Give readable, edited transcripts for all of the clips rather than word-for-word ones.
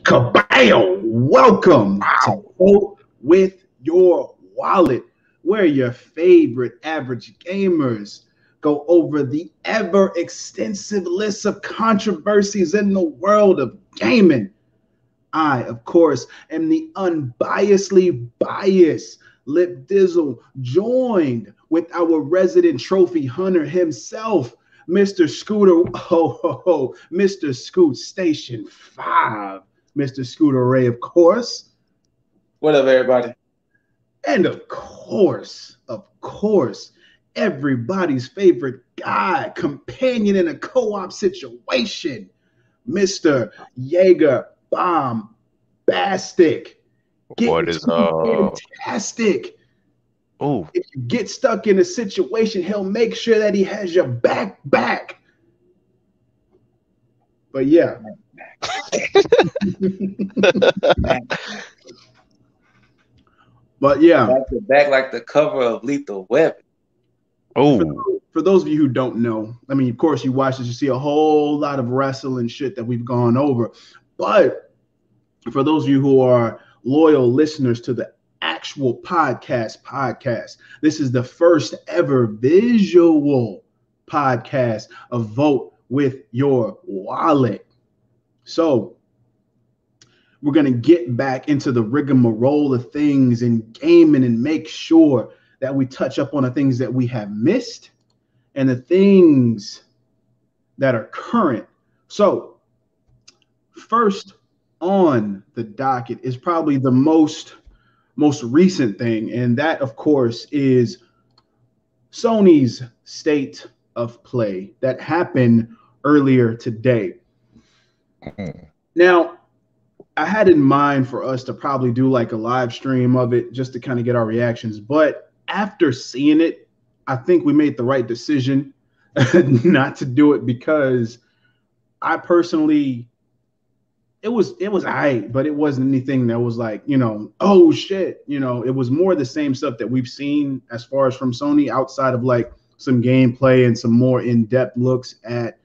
Kabam! Welcome to Vote with Your Wallet, where your favorite average gamers go over the ever extensive list of controversies in the world of gaming. I, of course, am the unbiasedly biased Lip Dizzle, joined with our resident trophy hunter himself, Mr. Scooter, Mr. Scoot Station 5, Mr. ScooterRay, of course. What up, everybody? And of course, everybody's favorite guy, companion in a co-op situation, Mr. Jaeger Bomb Bastic. What is fantastic? Oh, If you get stuck in a situation, he'll make sure that he has your back. But yeah. But yeah. Back like the cover of Lethal Weapon. Oh. For those of you who don't know, I mean, of course, you watch this, you see a whole lot of wrestling shit that we've gone over. But for those of you who are loyal listeners to the actual podcast, this is the first ever visual podcast of Vote with Your Wallet. So we're going to get back into the rigmarole of things in gaming and make sure that we touch up on the things that we have missed and the things that are current. So first on the docket is probably the most recent thing, and that, of course, is Sony's State of Play that happened earlier today. Now, I had in mind for us to probably do like a live stream of it just to kind of get our reactions, but after seeing it, I think we made the right decision not to do it, because I personally, it was all right, but it wasn't anything that was like, oh shit, it was more the same stuff that we've seen as far as from Sony, outside of like some gameplay and some more in-depth looks at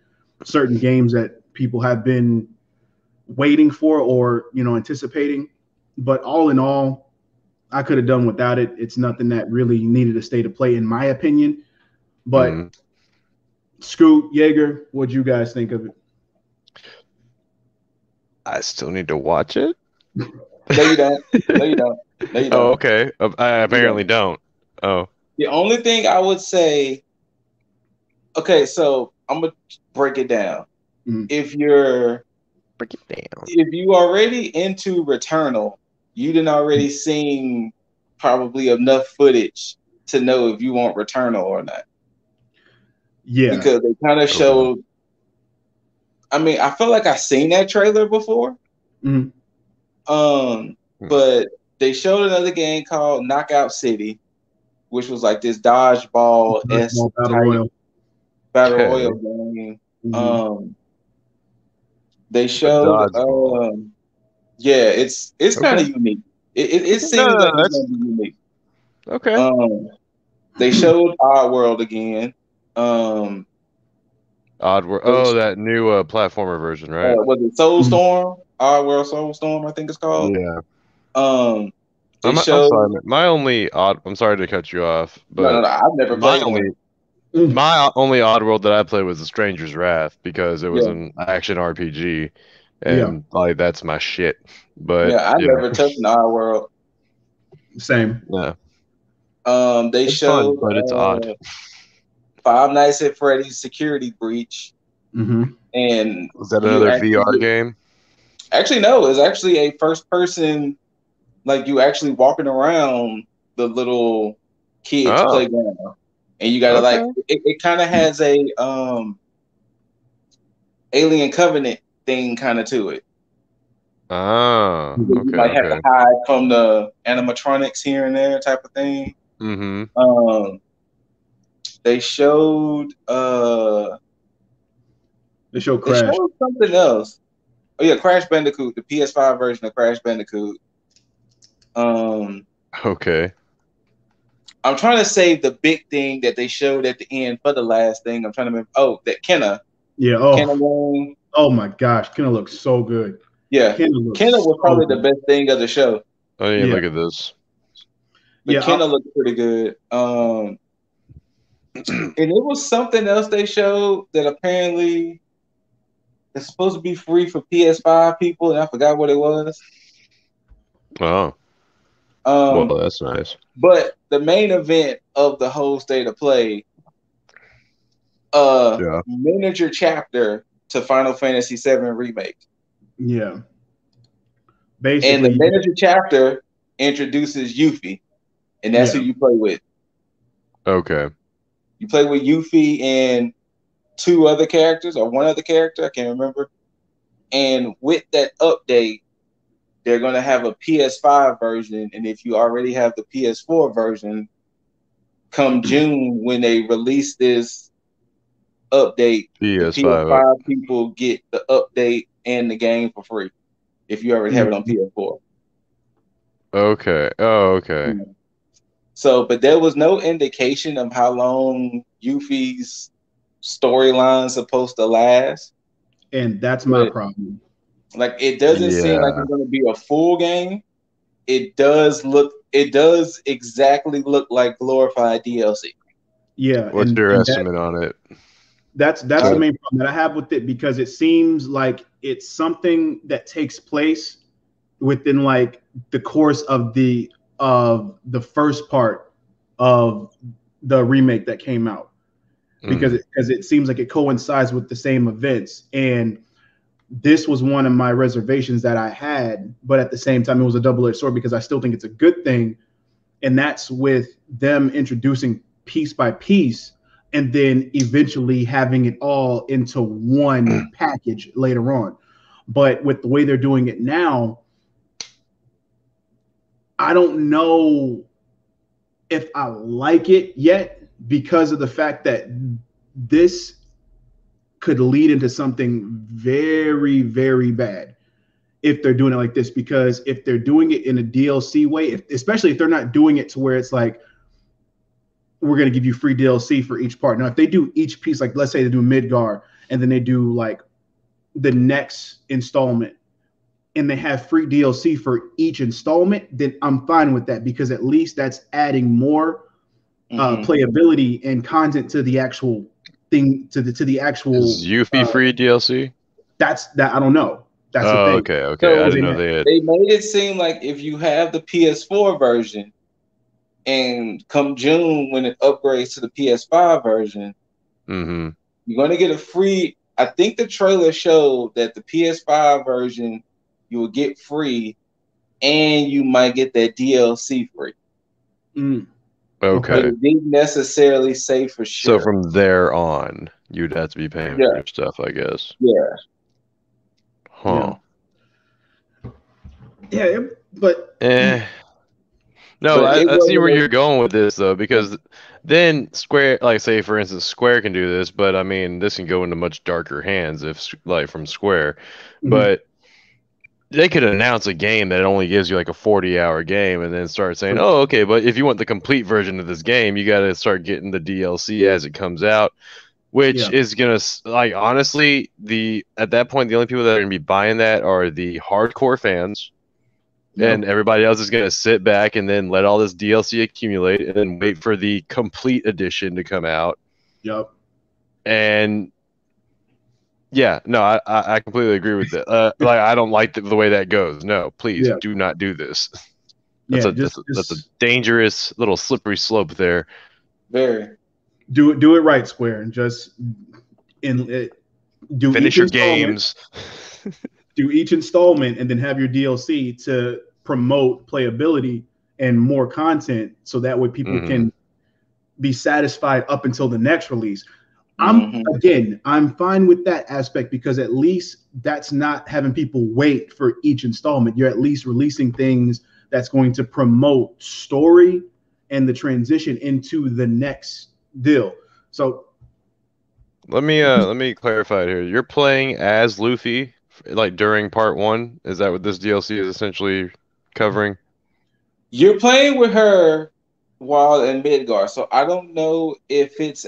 certain games that people have been waiting for or, anticipating. But all in all, I could have done without it. It's nothing that really needed a state of play, in my opinion. But Scoot, Jaeger, what'd you guys think of it? I still need to watch it? No, you don't. Oh, okay. I apparently don't. Oh. The only thing I would say, okay, so I'm going to break it down. If you already into Returnal, you done already seen probably enough footage to know if you want Returnal or not. Yeah. Because they kind of showed, I mean, I feel like I've seen that trailer before. But they showed another game called Knockout City, which was like this dodgeball-esque battle royal game. They showed, it's kind of unique. It seems like it's going to be unique. Okay. They showed Oddworld again. Oddworld. Oh, that new platformer version, right? Was it Soulstorm? Oddworld Soulstorm, I think it's called. Yeah. They I'm sorry, I'm sorry to cut you off, but no, I've never played one. My only Oddworld that I played was The Stranger's Wrath, because it was an action RPG, and like that's my shit. But I never touched an Oddworld. Same. Yeah. They showed, fun, but it's odd. Five Nights at Freddy's Security Breach. And was that another VR game? Actually, no. It's actually a first-person, like you actually walking around the little kids' playground, and you gotta like it kind of has a Alien Covenant thing kind of to it. Oh, okay. You might have to hide from the animatronics here and there, type of thing. They showed Crash. They showed something else. Oh yeah, Crash Bandicoot, the PS5 version of Crash Bandicoot. Okay. I'm trying to save the big thing that they showed at the end for the last thing. I'm trying to remember. Oh, that Kenna. Yeah. Kenna game. Oh my gosh, Kenna looks so good. Yeah, Kenna was probably the best thing of the show. Oh yeah, look at this. But Kenna looked pretty good. And it was something else they showed that apparently it's supposed to be free for PS5 people, and I forgot what it was. Oh. Well, that's nice. But the main event of the whole state of play, miniature chapter to Final Fantasy VII Remake. Yeah. Basically, and the miniature chapter introduces Yuffie, and that's who you play with. Okay. You play with Yuffie and two other characters, or one other character, I can't remember. And with that update, they're going to have a PS5 version, and if you already have the PS4 version, come June when they release this update, the PS5 people get the update and the game for free if you already have it on PS4. Okay. Oh, okay. So, but there was no indication of how long Yuffie's storyline's supposed to last. And that's my problem. Like, it doesn't seem like it's going to be a full game. It does exactly look like glorified DLC. Yeah. What's your estimate on it? That's the main problem that I have with it, because it seems like it's something that takes place within like the course of the first part of the remake that came out, because it seems like it coincides with the same events. And this was one of my reservations that I had, but at the same time, it was a double-edged sword, because I still think it's a good thing. And that's with them introducing piece by piece and then eventually having it all into one package later on. But with the way they're doing it now, I don't know if I like it yet, because of the fact that this could lead into something very, very bad if they're doing it like this. Because if they're doing it in a DLC way, especially if they're not doing it to where it's like, we're going to give you free DLC for each part. Now, if they do each piece, like let's say they do Midgar and then they do like the next installment and they have free DLC for each installment, then I'm fine with that, because at least that's adding more playability and content to the actual thing, to the actual. Is Yuffie free DLC? That I don't know. That's the thing. Okay. So I didn't know they had. They made it seem like if you have the PS4 version, and come June when it upgrades to the PS5 version, you're going to get a free. I think the trailer showed that the PS5 version you will get free, and you might get that DLC free. Okay. But it didn't necessarily say for sure. So from there on, you'd have to be paying for your stuff, I guess. Yeah. Huh. Yeah, but. No, I see where you're going with this, though, because then Square, like say for instance, Square can do this, but I mean, this can go into much darker hands if, like, from Square. But they could announce a game that only gives you like a 40-hour game and then start saying, oh, okay, but if you want the complete version of this game, you got to start getting the DLC as it comes out, which is going to, like, honestly, at that point, the only people that are going to be buying that are the hardcore fans. And everybody else is going to sit back and then let all this DLC accumulate and then wait for the complete edition to come out. Yep. And yeah, no, I completely agree with that. Like, I don't like the way that goes. No, please do not do this. That's a dangerous little slippery slope there. Very. Do it right, Square, and just do finish your games. Do each installment and then have your DLC to promote playability and more content, so that way people can be satisfied up until the next release. I'm fine with that aspect, because at least that's not having people wait for each installment. You're at least releasing things that's going to promote story and the transition into the next deal. So let me clarify it here. You're playing as Luffy, like, during part 1? Is that what this DLC is essentially covering? You're playing with her while in Midgar, so I don't know if it's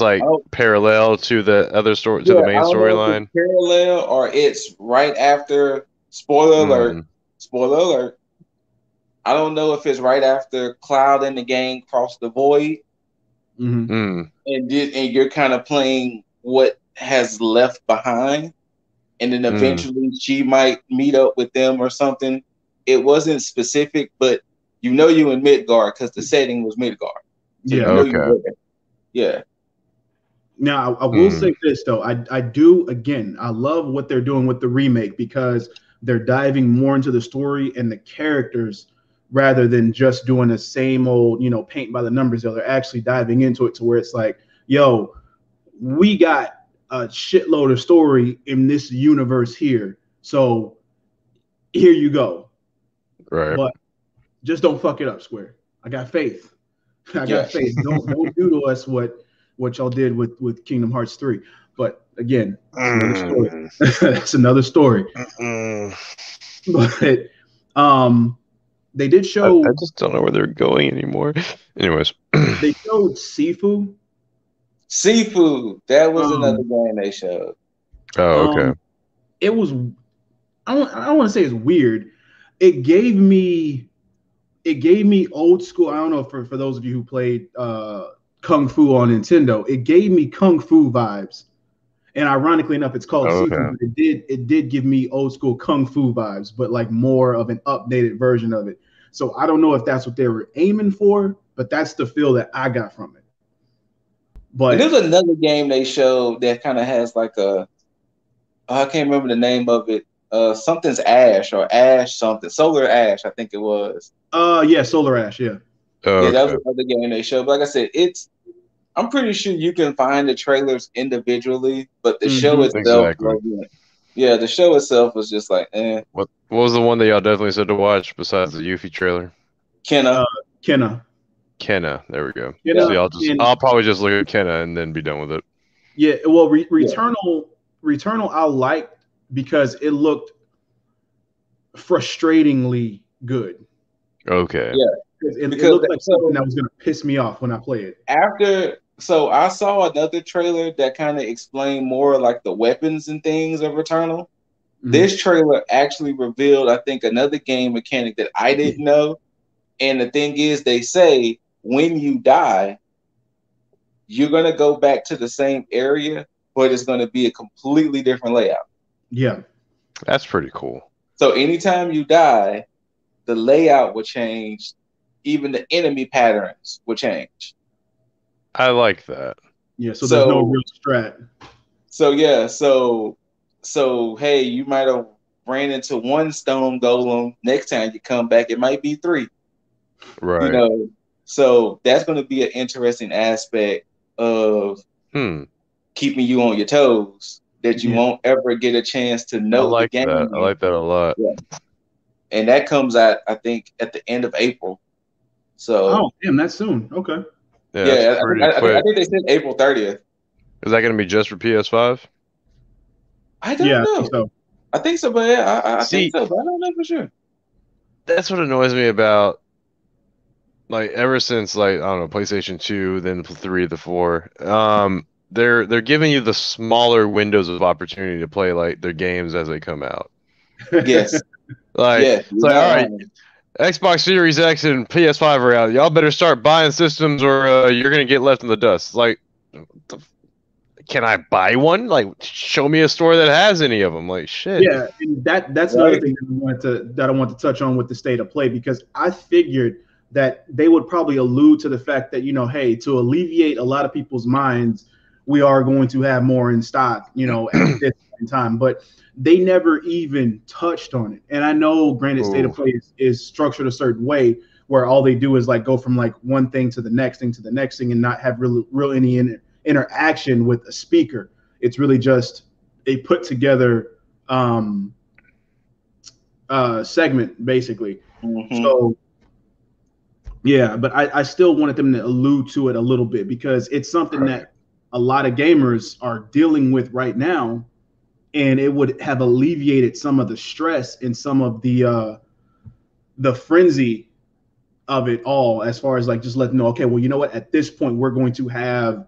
like parallel to the other story, to the main storyline. Parallel, or it's right after Spoiler alert. Spoiler alert. I don't know if it's right after Cloud and the gang cross the void, and you're kind of playing what has left behind, and then eventually she might meet up with them or something. It wasn't specific, but you in Midgard because the setting was Midgard. So yeah. Now I will say this though, I do again. I love what they're doing with the remake because they're diving more into the story and the characters rather than just doing the same old, paint by the numbers. They're actually diving into it to where it's like, yo, we got a shitload of story in this universe here. So here you go. Right. But just don't fuck it up, Square. I got faith. I got faith. Don't do to us what y'all did with Kingdom Hearts 3. But again, another story. That's another story. But they did show. I just don't know where they're going anymore. Anyways, they showed Sifu. That was another game they showed. Oh, okay. It was. I don't want to say it's weird. It gave me old school. I don't know for those of you who played Kung Fu on Nintendo. It gave me Kung Fu vibes. And ironically enough, it's called Sifu, but it did give me old school Kung Fu vibes, but like more of an updated version of it. So I don't know if that's what they were aiming for, but that's the feel that I got from it. But there's another game they showed that kind of has like I can't remember the name of it. Something's Ash or Ash something. Solar Ash, I think it was. Yeah, Solar Ash, yeah. Yeah, that was another game they showed. But like I said, I'm pretty sure you can find the trailers individually, but the show itself, the show itself was just like, eh. What was the one that y'all definitely said to watch besides the Yuffie trailer? Kenna. There we go. So I'll probably just look at Kenna and then be done with it. Yeah, well, Returnal I liked because it looked frustratingly good. Okay. Yeah. It looked like something that was going to piss me off when I play it. So I saw another trailer that kind of explained more like the weapons and things of Returnal. This trailer actually revealed, I think, another game mechanic that I didn't know. And the thing is, they say when you die, you're going to go back to the same area, but it's going to be a completely different layout. Yeah. That's pretty cool. So anytime you die, the layout will change. Even the enemy patterns will change. I like that. Yeah, so there's no real strat. So yeah, so hey, you might have ran into one stone golem. Next time you come back, it might be 3. Right. So that's going to be an interesting aspect of keeping you on your toes that you won't ever get a chance to know the game. I like that a lot. Yeah. And that comes out, I think, at the end of April. So damn, that's soon. Okay. Yeah, I think they said April 30th. Is that going to be just for PS5? I don't know. I think so, but I think so, but I don't know for sure. That's what annoys me about, like, ever since, like, I don't know, PlayStation 2, then the 3, the 4. They're giving you the smaller windows of opportunity to play like their games as they come out. Yes. It's like, all right, Xbox Series X and PS5 are out. Y'all better start buying systems or you're gonna get left in the dust. Like, can I buy one? Like, show me a store that has any of them. Like, shit. Yeah, and that's another thing that I want to touch on with the state of play, because I figured that they would probably allude to the fact that, hey, to alleviate a lot of people's minds, we are going to have more in stock, at this time. But they never even touched on it. And I know, granted, state of play is structured a certain way where all they do is like go from like one thing to the next thing to the next thing and not have real any interaction with a speaker. It's really just a put together segment, basically. So yeah, but I still wanted them to allude to it a little bit, because it's something that a lot of gamers are dealing with right now, and it would have alleviated some of the stress and some of the frenzy of it all, as far as like just letting them know, okay, well, you know what, at this point we're going to have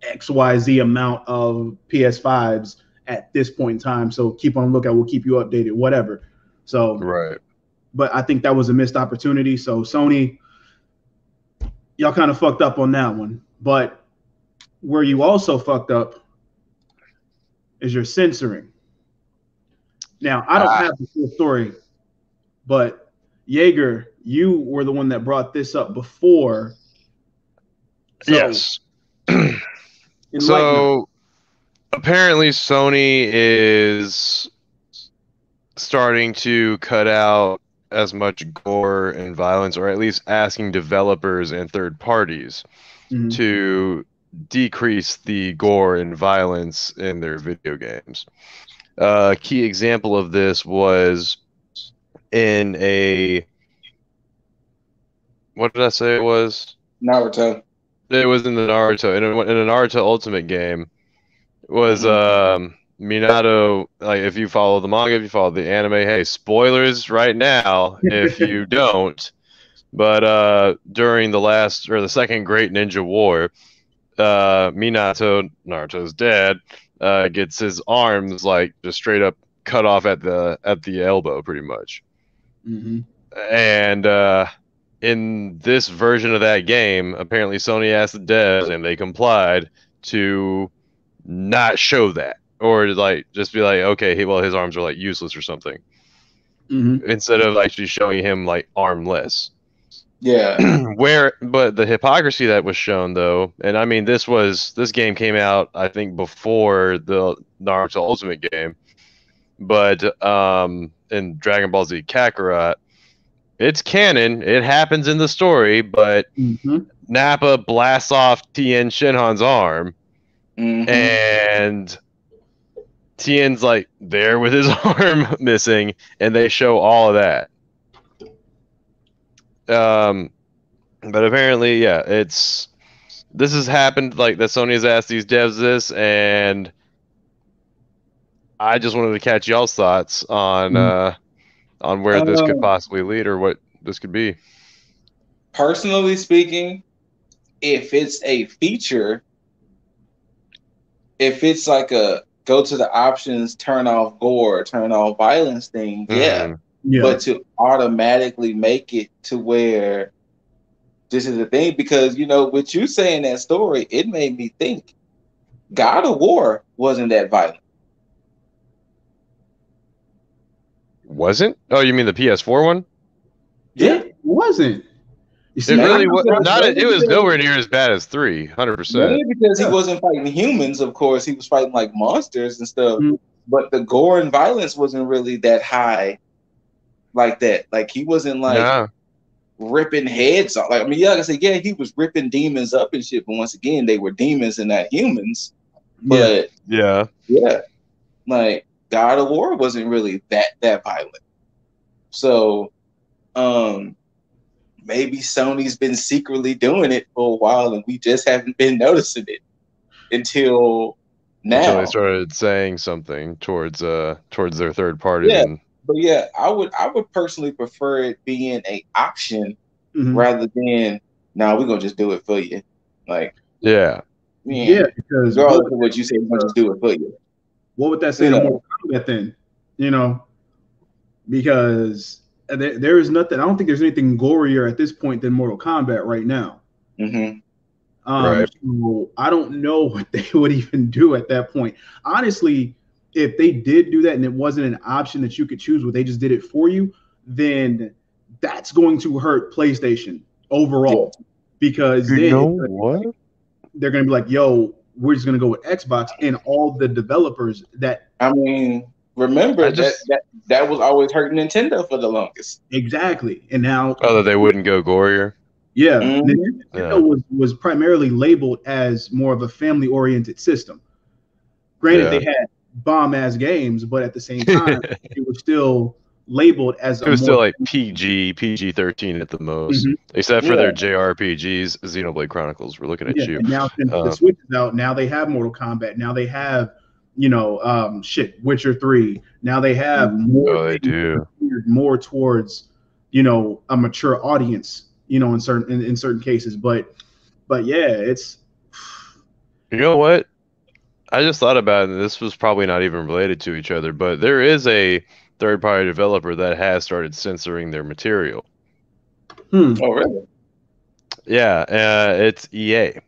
XYZ amount of PS5s at this point in time. So keep on lookout. We'll keep you updated, whatever. So, right. But I think that was a missed opportunity. So Sony, y'all kind of fucked up on that one. But where you also fucked up is your censoring. Now, I don't have the full story, but Jaeger, you were the one that brought this up before. So, yes. So apparently Sony is starting to cut out as much gore and violence, or at least asking developers and third parties to decrease the gore and violence in their video games. A key example of this was in what did I say it was? Naruto. It was in the Naruto. In a Naruto Ultimate game, was Minato, like, if you follow the manga, if you follow the anime, hey, spoilers right now if you don't. But during the second Great Ninja War, Minato, Naruto's dad, gets his arms like just straight up cut off at the elbow, pretty much. And in this version of that game, apparently Sony asked the devs, and they complied, to not show that, or like just be like, okay, well, his arms are like useless or something, instead of actually showing him like armless. Yeah. But the hypocrisy that was shown, though, and I mean, this game came out, I think, before the Naruto Ultimate game, but in Dragon Ball Z Kakarot, it's canon, it happens in the story, but Nappa blasts off Tien Shinhan's arm, and Tien's like there with his arm missing, and they show all of that. But apparently, yeah, this has happened, like, that Sony has asked these devs this, and I just wanted to catch y'all's thoughts on where this could possibly lead, or what this could be. Personally speaking, if it's a feature, if it's like a go to the options, turn off gore, turn off violence thing, yeah. But to automatically make it to where this is the thing, because, with you saying that story, it made me think God of War wasn't that violent. Wasn't? Oh, you mean the PS4 one? Yeah, it wasn't. It really was not. It was nowhere near as bad as 3, 100%. Mainly because he wasn't fighting humans, of course. He was fighting like monsters and stuff. But the gore and violence wasn't really that high, like that. Like, he wasn't like ripping heads off. Like, I mean, like I said, yeah, he was ripping demons up and shit. But once again, they were demons and not humans. But yeah, like, God of War wasn't really that violent. So, maybe Sony's been secretly doing it for a while, and we just haven't been noticing it until now. Until they started saying something towards their third party. Yeah, but yeah, I would personally prefer it being an option rather than we're gonna just do it for you. Like, because regardless of what you say, we're gonna just do it for you. What would that say to Mortal Kombat then? Because there is nothing. I don't think there's anything gorier at this point than Mortal Kombat right now. Right. So I don't know what they would even do at that point. Honestly, if they did do that and it wasn't an option that you could choose, where they just did it for you, then that's going to hurt PlayStation overall. Because they're going to be like, yo, we're just going to go with Xbox, and all the developers that. I mean, remember that was always hurting Nintendo for the longest. Exactly. And now. Oh, that they wouldn't go gorier. Yeah. Nintendo was primarily labeled as more of a family-oriented system. Granted, they had bomb-ass games, but at the same time, it was still labeled as it was still like PG-13 at the most, except for their JRPGs, Xenoblade Chronicles. We're looking at you. And now since the Switch is out, now they have Mortal Kombat. Now they have, Witcher 3. Now they have more towards, a mature audience, in certain cases. But yeah, it's. You know what? I just thought about it, and this was probably not even related to each other, but there is a third-party developer that has started censoring their material. Oh, really? Yeah, it's EA.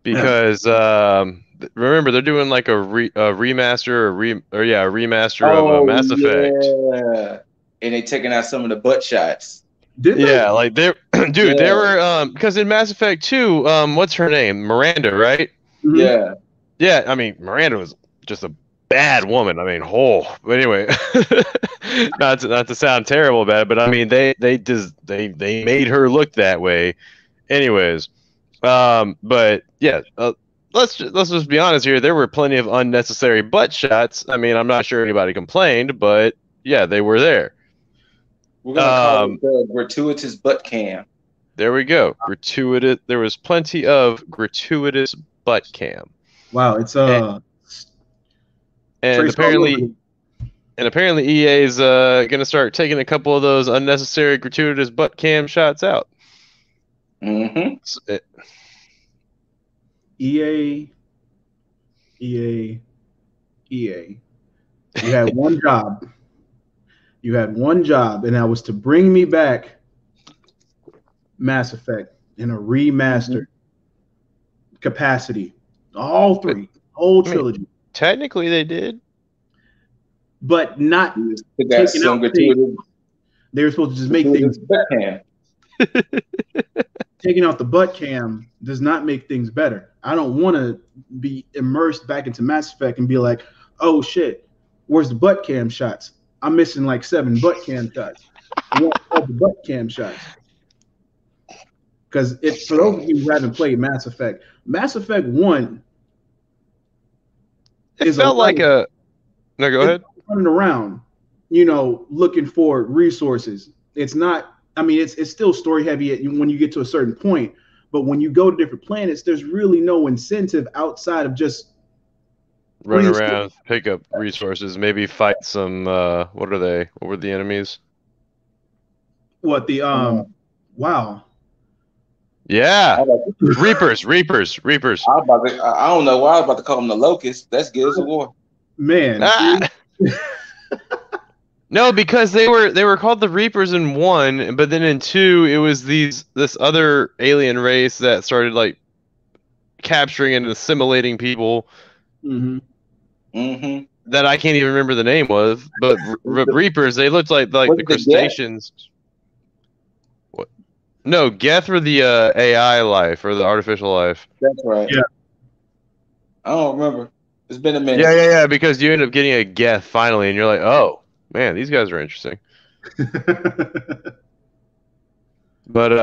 Because remember they're doing like a remaster of Mass Effect. Yeah, and they taking out some of the butt shots. Did they? Yeah, like they dude, they were because in Mass Effect 2, what's her name? Miranda, right? Mhm. Yeah. Yeah, I mean Miranda was just a bad woman. I mean, but anyway, not to sound terrible about it, but I mean they made her look that way. Anyways, but yeah, let's just be honest here. There were plenty of unnecessary butt shots. I mean, I'm not sure anybody complained, but yeah, they were there. We're gonna call it the gratuitous butt cam. There we go. Gratuitous. There was plenty of gratuitous butt cam. Wow, it's and apparently EA is gonna start taking a couple of those unnecessary gratuitous butt cam shots out. Mm-hmm. EA. You had one job. You had one job, and that was to bring me back Mass Effect in a remastered capacity. All three, whole trilogy. Technically, they did, but not taking out things. They were supposed to just make things better. Taking out the butt cam does not make things better. I don't want to be immersed back into Mass Effect and be like, oh shit, where's the butt cam shots? I'm missing like 7 butt cam shots. I want all the butt cam shots. Because for those of you who haven't played Mass Effect 1 it felt like no, go ahead. Running around, looking for resources. It's not. I mean, it's still story heavy when you get to a certain point, but when you go to different planets, there's really no incentive outside of just run around, pick up resources, maybe fight some. What are they? What were the enemies? What the wow. Yeah, Reapers. I don't know why I was about to call them the Locusts. That's Gears of War. Man. No, because they were called the Reapers in 1, but then in 2 it was this other alien race that started like capturing and assimilating people. Mm-hmm. That I can't even remember the name of, but Reapers, they looked like the crustaceans. What? No, Geth were the AI life or the artificial life. That's right. Yeah. I don't remember. It's been a minute. Yeah, because you end up getting a Geth finally, and you're like, oh. Man, these guys are interesting. But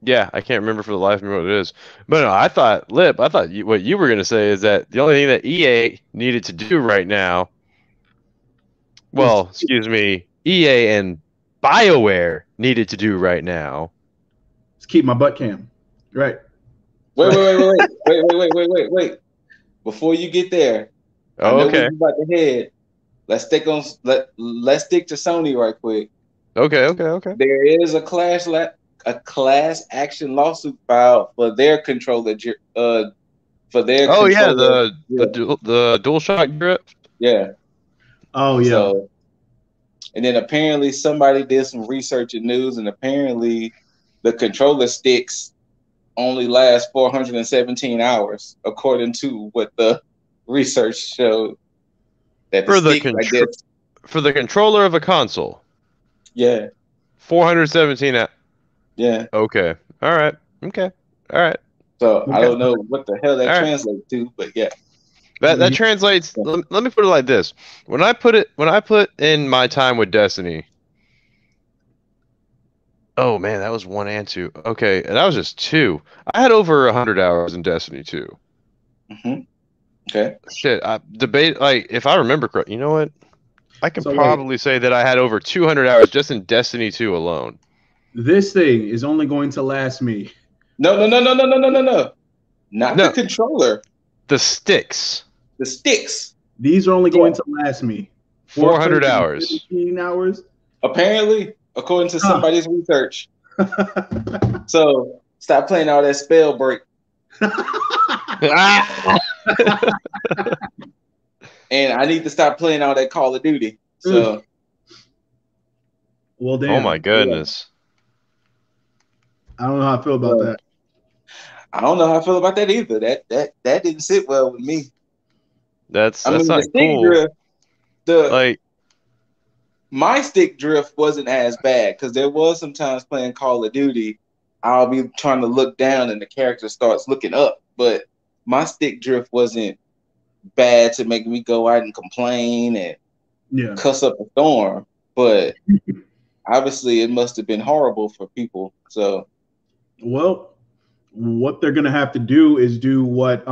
yeah, I can't remember for the life of me what it is. But no, I thought what you were gonna say is that the only thing that EA needed to do right now, EA and BioWare needed to do right now. Let's keep my butt cam. Right. Wait. Before you get there. Oh, okay. About to head. Let's stick to Sony right quick. Okay. There is a class action lawsuit filed for their controller. The DualShock grip. Yeah. Oh yeah. So, and then apparently somebody did some research and news, and apparently the controller sticks only last 417 hours, according to what the research showed. That for the controller of a console. Yeah. 417. Yeah. Okay. All right. So I don't know what the hell that translates to, but yeah. That translates. Let me put it like this: when I put in my time with Destiny. Oh man, that was 1 and 2. Okay, and that was just 2. I had over 100 hours in Destiny 2. Mm-hmm. Okay. Shit, I debate if I remember correctly. You know what? I can probably say that I had over 200 hours just in Destiny 2 alone. This thing is only going to last me. No. Not the controller. The sticks. The sticks. These are only going to last me 400 hours. 15 hours. Apparently, according to somebody's research. So stop playing all that spell break. And I need to stop playing all that Call of Duty. So, well, damn. Oh my goodness. I don't know how I feel about that. I don't know how I feel about that either. That didn't sit well with me. That's I mean, not the stick cool. drift, my stick drift wasn't as bad because there was sometimes playing Call of Duty, I'll be trying to look down and the character starts looking up, but my stick drift wasn't bad to make me go out and complain and cuss up a storm. But obviously, it must have been horrible for people. So, well, what they're gonna have to do is do what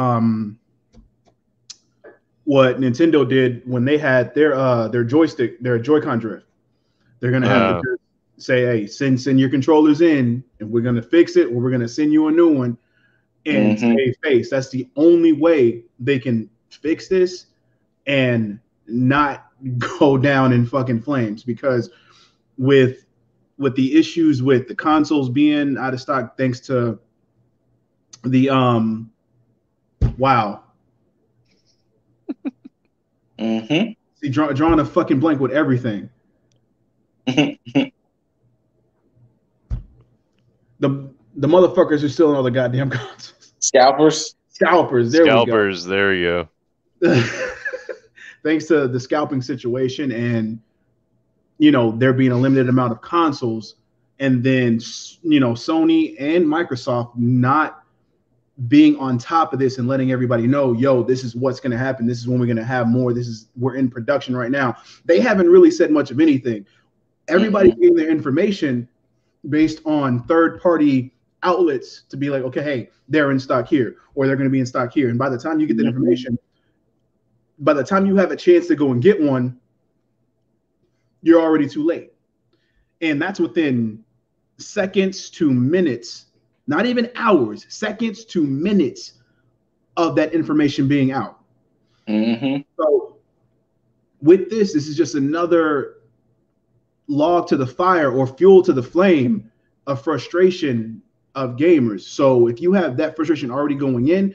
Nintendo did when they had their joystick, their Joy-Con drift. They're gonna have to say, "Hey, send your controllers in, and we're gonna fix it, or we're gonna send you a new one." And save face. That's the only way they can fix this and not go down in fucking flames. Because with the issues with the consoles being out of stock, thanks to the wow. See, drawing a fucking blank with everything. The motherfuckers are still on all the goddamn consoles. Scalpers. There you go. Thanks to the scalping situation and there being a limited amount of consoles, and then Sony and Microsoft not being on top of this and letting everybody know, yo, this is what's going to happen. This is when we're going to have more. We're in production right now. They haven't really said much of anything. Everybody's getting their information based on third-party outlets to be like, okay, hey, they're in stock here, or they're going to be in stock here. And by the time you get that information, by the time you have a chance to go and get one, you're already too late. And that's within seconds to minutes, not even hours, seconds to minutes of that information being out. So with this is just another log to the fire or fuel to the flame of frustration of gamers. So if you have that frustration already going in,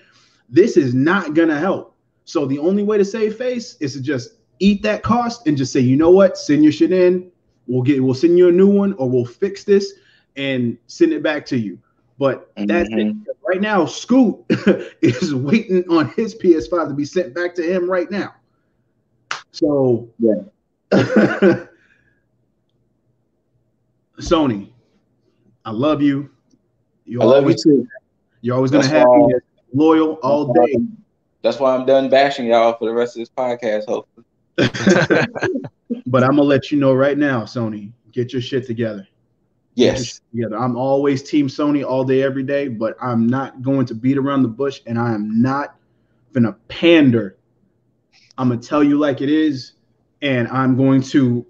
this is not going to help. So the only way to save face is to just eat that cost and just say, you know what, send your shit in. We'll send you a new one, or we'll fix this and send it back to you. But that's it. Right now, Scoot is waiting on his PS5 to be sent back to him right now. So Sony, I love you. I love you too. You're always going to have me loyal all day. That's why I'm done bashing y'all for the rest of this podcast, hopefully. But I'm going to let you know right now, Sony, get your shit together. Yes. I'm always team Sony all day, every day, but I'm not going to beat around the bush, and I am not going to pander. I'm going to tell you like it is, and I'm going to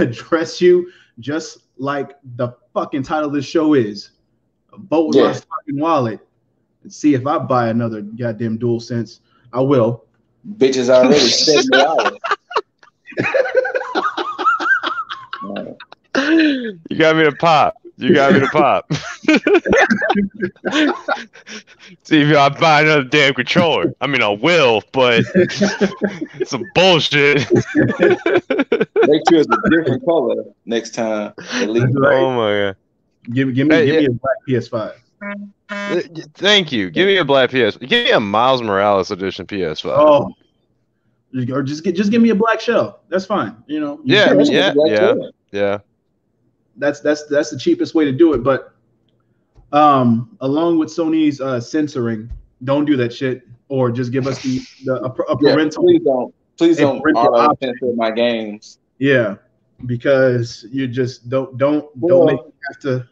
address you just like the fucking title of this show is. Vote with my fucking wallet and see if I buy another goddamn DualSense. I will. Bitches already said me out. You got me to pop. See if I buy another damn controller. I mean, I will, but it's some bullshit. Make sure it's a different color next time. At least. Right. Oh my god! Give me a black PS5. Thank you. Give me a black PS. Give me a Miles Morales edition PS5. Oh, or just give me a black shell. That's fine. Yeah. That's the cheapest way to do it. But along with Sony's censoring, don't do that shit, or just give us a parental. Please don't auto censor my games. Yeah, because you just don't make me have to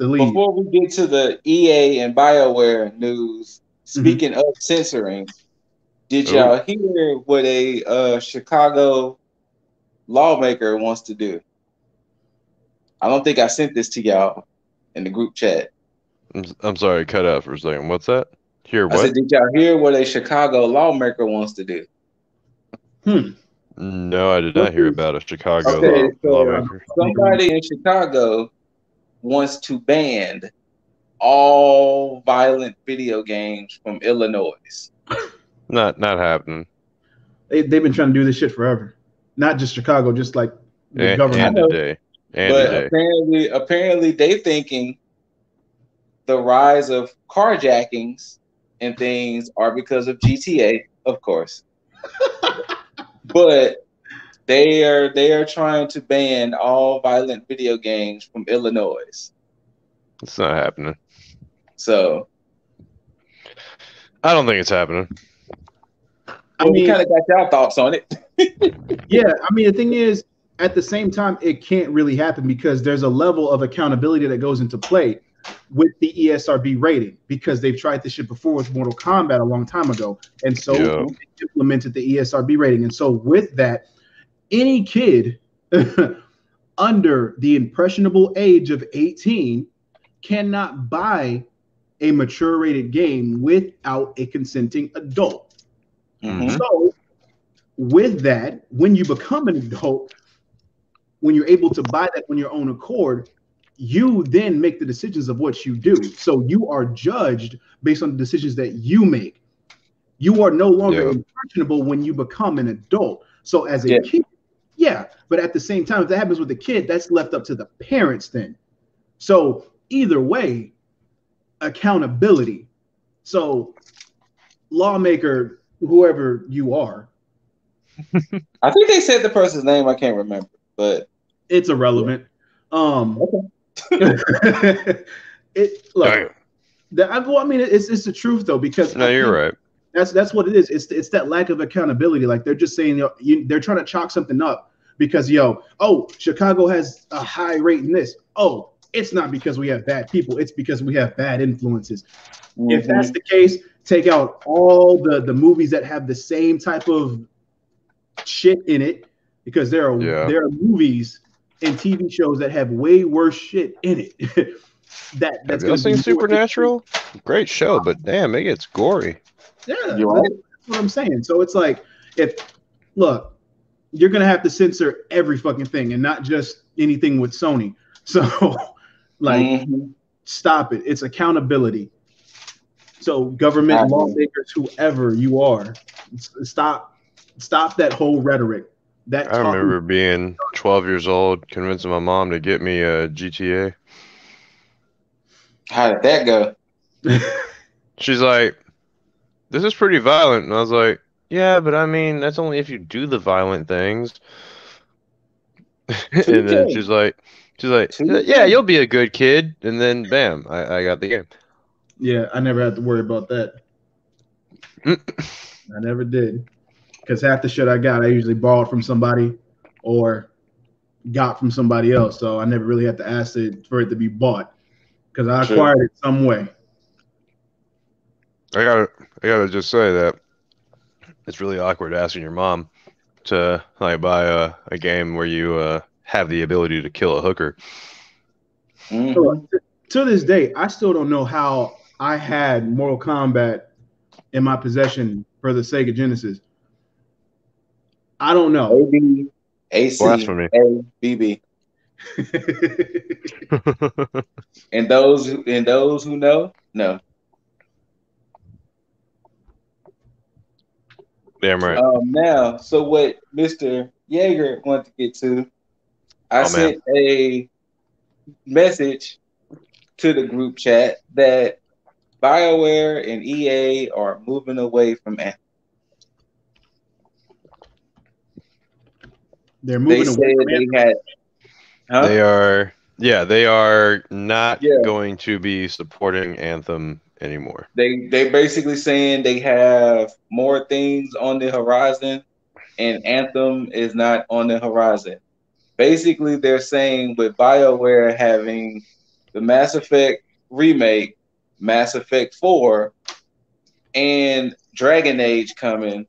leave. Before we get to the EA and BioWare news, speaking of censoring, did y'all hear what a Chicago lawmaker wants to do? I don't think I sent this to y'all in the group chat. I'm sorry, cut out for a second. What's that? Hear what? I said, did y'all hear what a Chicago lawmaker wants to do? No, I did not hear about a Chicago lawmaker. Somebody in Chicago wants to ban all violent video games from Illinois. Not happening. They've been trying to do this shit forever. Not just Chicago, just like the government. And today. But apparently they thinking the rise of carjackings and things are because of GTA, of course. But they are trying to ban all violent video games from Illinois. It's not happening. So I don't think it's happening. Well, we kind of got y'all thoughts on it. Yeah, I mean, the thing is, at the same time, it can't really happen because there's a level of accountability that goes into play with the ESRB rating, because they've tried this shit before with Mortal Kombat a long time ago, and so they implemented the ESRB rating. And so with that, any kid under the impressionable age of 18 cannot buy a mature rated game without a consenting adult. Mm-hmm. So with that, when you become an adult, when you're able to buy that on your own accord, you then make the decisions of what you do. So you are judged based on the decisions that you make. You are no longer impressionable when you become an adult. So as a kid, but at the same time, if that happens with the kid, that's left up to the parents then. So either way, accountability. So lawmaker, whoever you are. I think they said the person's name, I can't remember, but it's irrelevant. It's the truth though, because you're right. That's what it is. It's that lack of accountability. Like they're just saying, they're trying to chalk something up because Chicago has a high rate in this. Oh, it's not because we have bad people. It's because we have bad influences. Mm-hmm. If that's the case, take out all the movies that have the same type of shit in it, because there are movies and TV shows that have way worse shit in it. That's have you seen Supernatural? Great show, but damn, it gets gory. Yeah, that's what I'm saying. So it's like, you're gonna have to censor every fucking thing and not just anything with Sony. So stop it. It's accountability. So government, lawmakers, whoever you are, stop that whole rhetoric. I remember being 12 years old, convincing my mom to get me a GTA. How did that go? She's like, this is pretty violent. And I was like, yeah, but I mean, that's only if you do the violent things. And then she's like, yeah, you'll be a good kid. And then, bam, I got the game. Yeah, I never had to worry about that. I never did. Because half the shit I got, I usually borrowed from somebody or got from somebody else. So I never really had to ask for it to be bought, because I acquired it some way. I gotta just say that it's really awkward asking your mom to buy a game where you have the ability to kill a hooker. Mm-hmm. So, to this day, I still don't know how I had Mortal Kombat in my possession for the Sega Genesis. I don't know. Blasphemy. ABB. And those who know. Damn right. Now, so what Mr. Yeager wanted to get to, I sent a message to the group chat that BioWare and EA are moving away from Anthem. They're moving away from Anthem. They are not going to be supporting Anthem anymore. They basically saying they have more things on the horizon, and Anthem is not on the horizon. Basically, they're saying with BioWare having the Mass Effect remake, Mass Effect 4, and Dragon Age coming,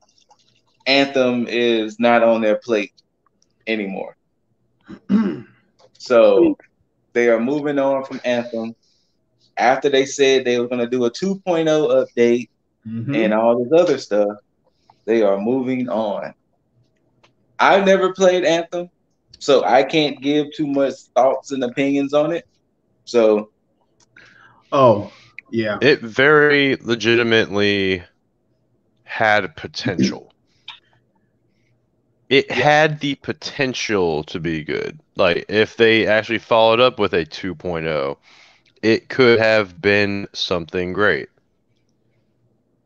Anthem is not on their plate anymore. So they are moving on from Anthem. After they said they were going to do a 2.0 update and all this other stuff, they are moving on. I've never played Anthem, so I can't give too much thoughts and opinions on it. So Oh, yeah. It very legitimately had potential. It had the potential to be good. Like, if they actually followed up with a 2.0, it could have been something great.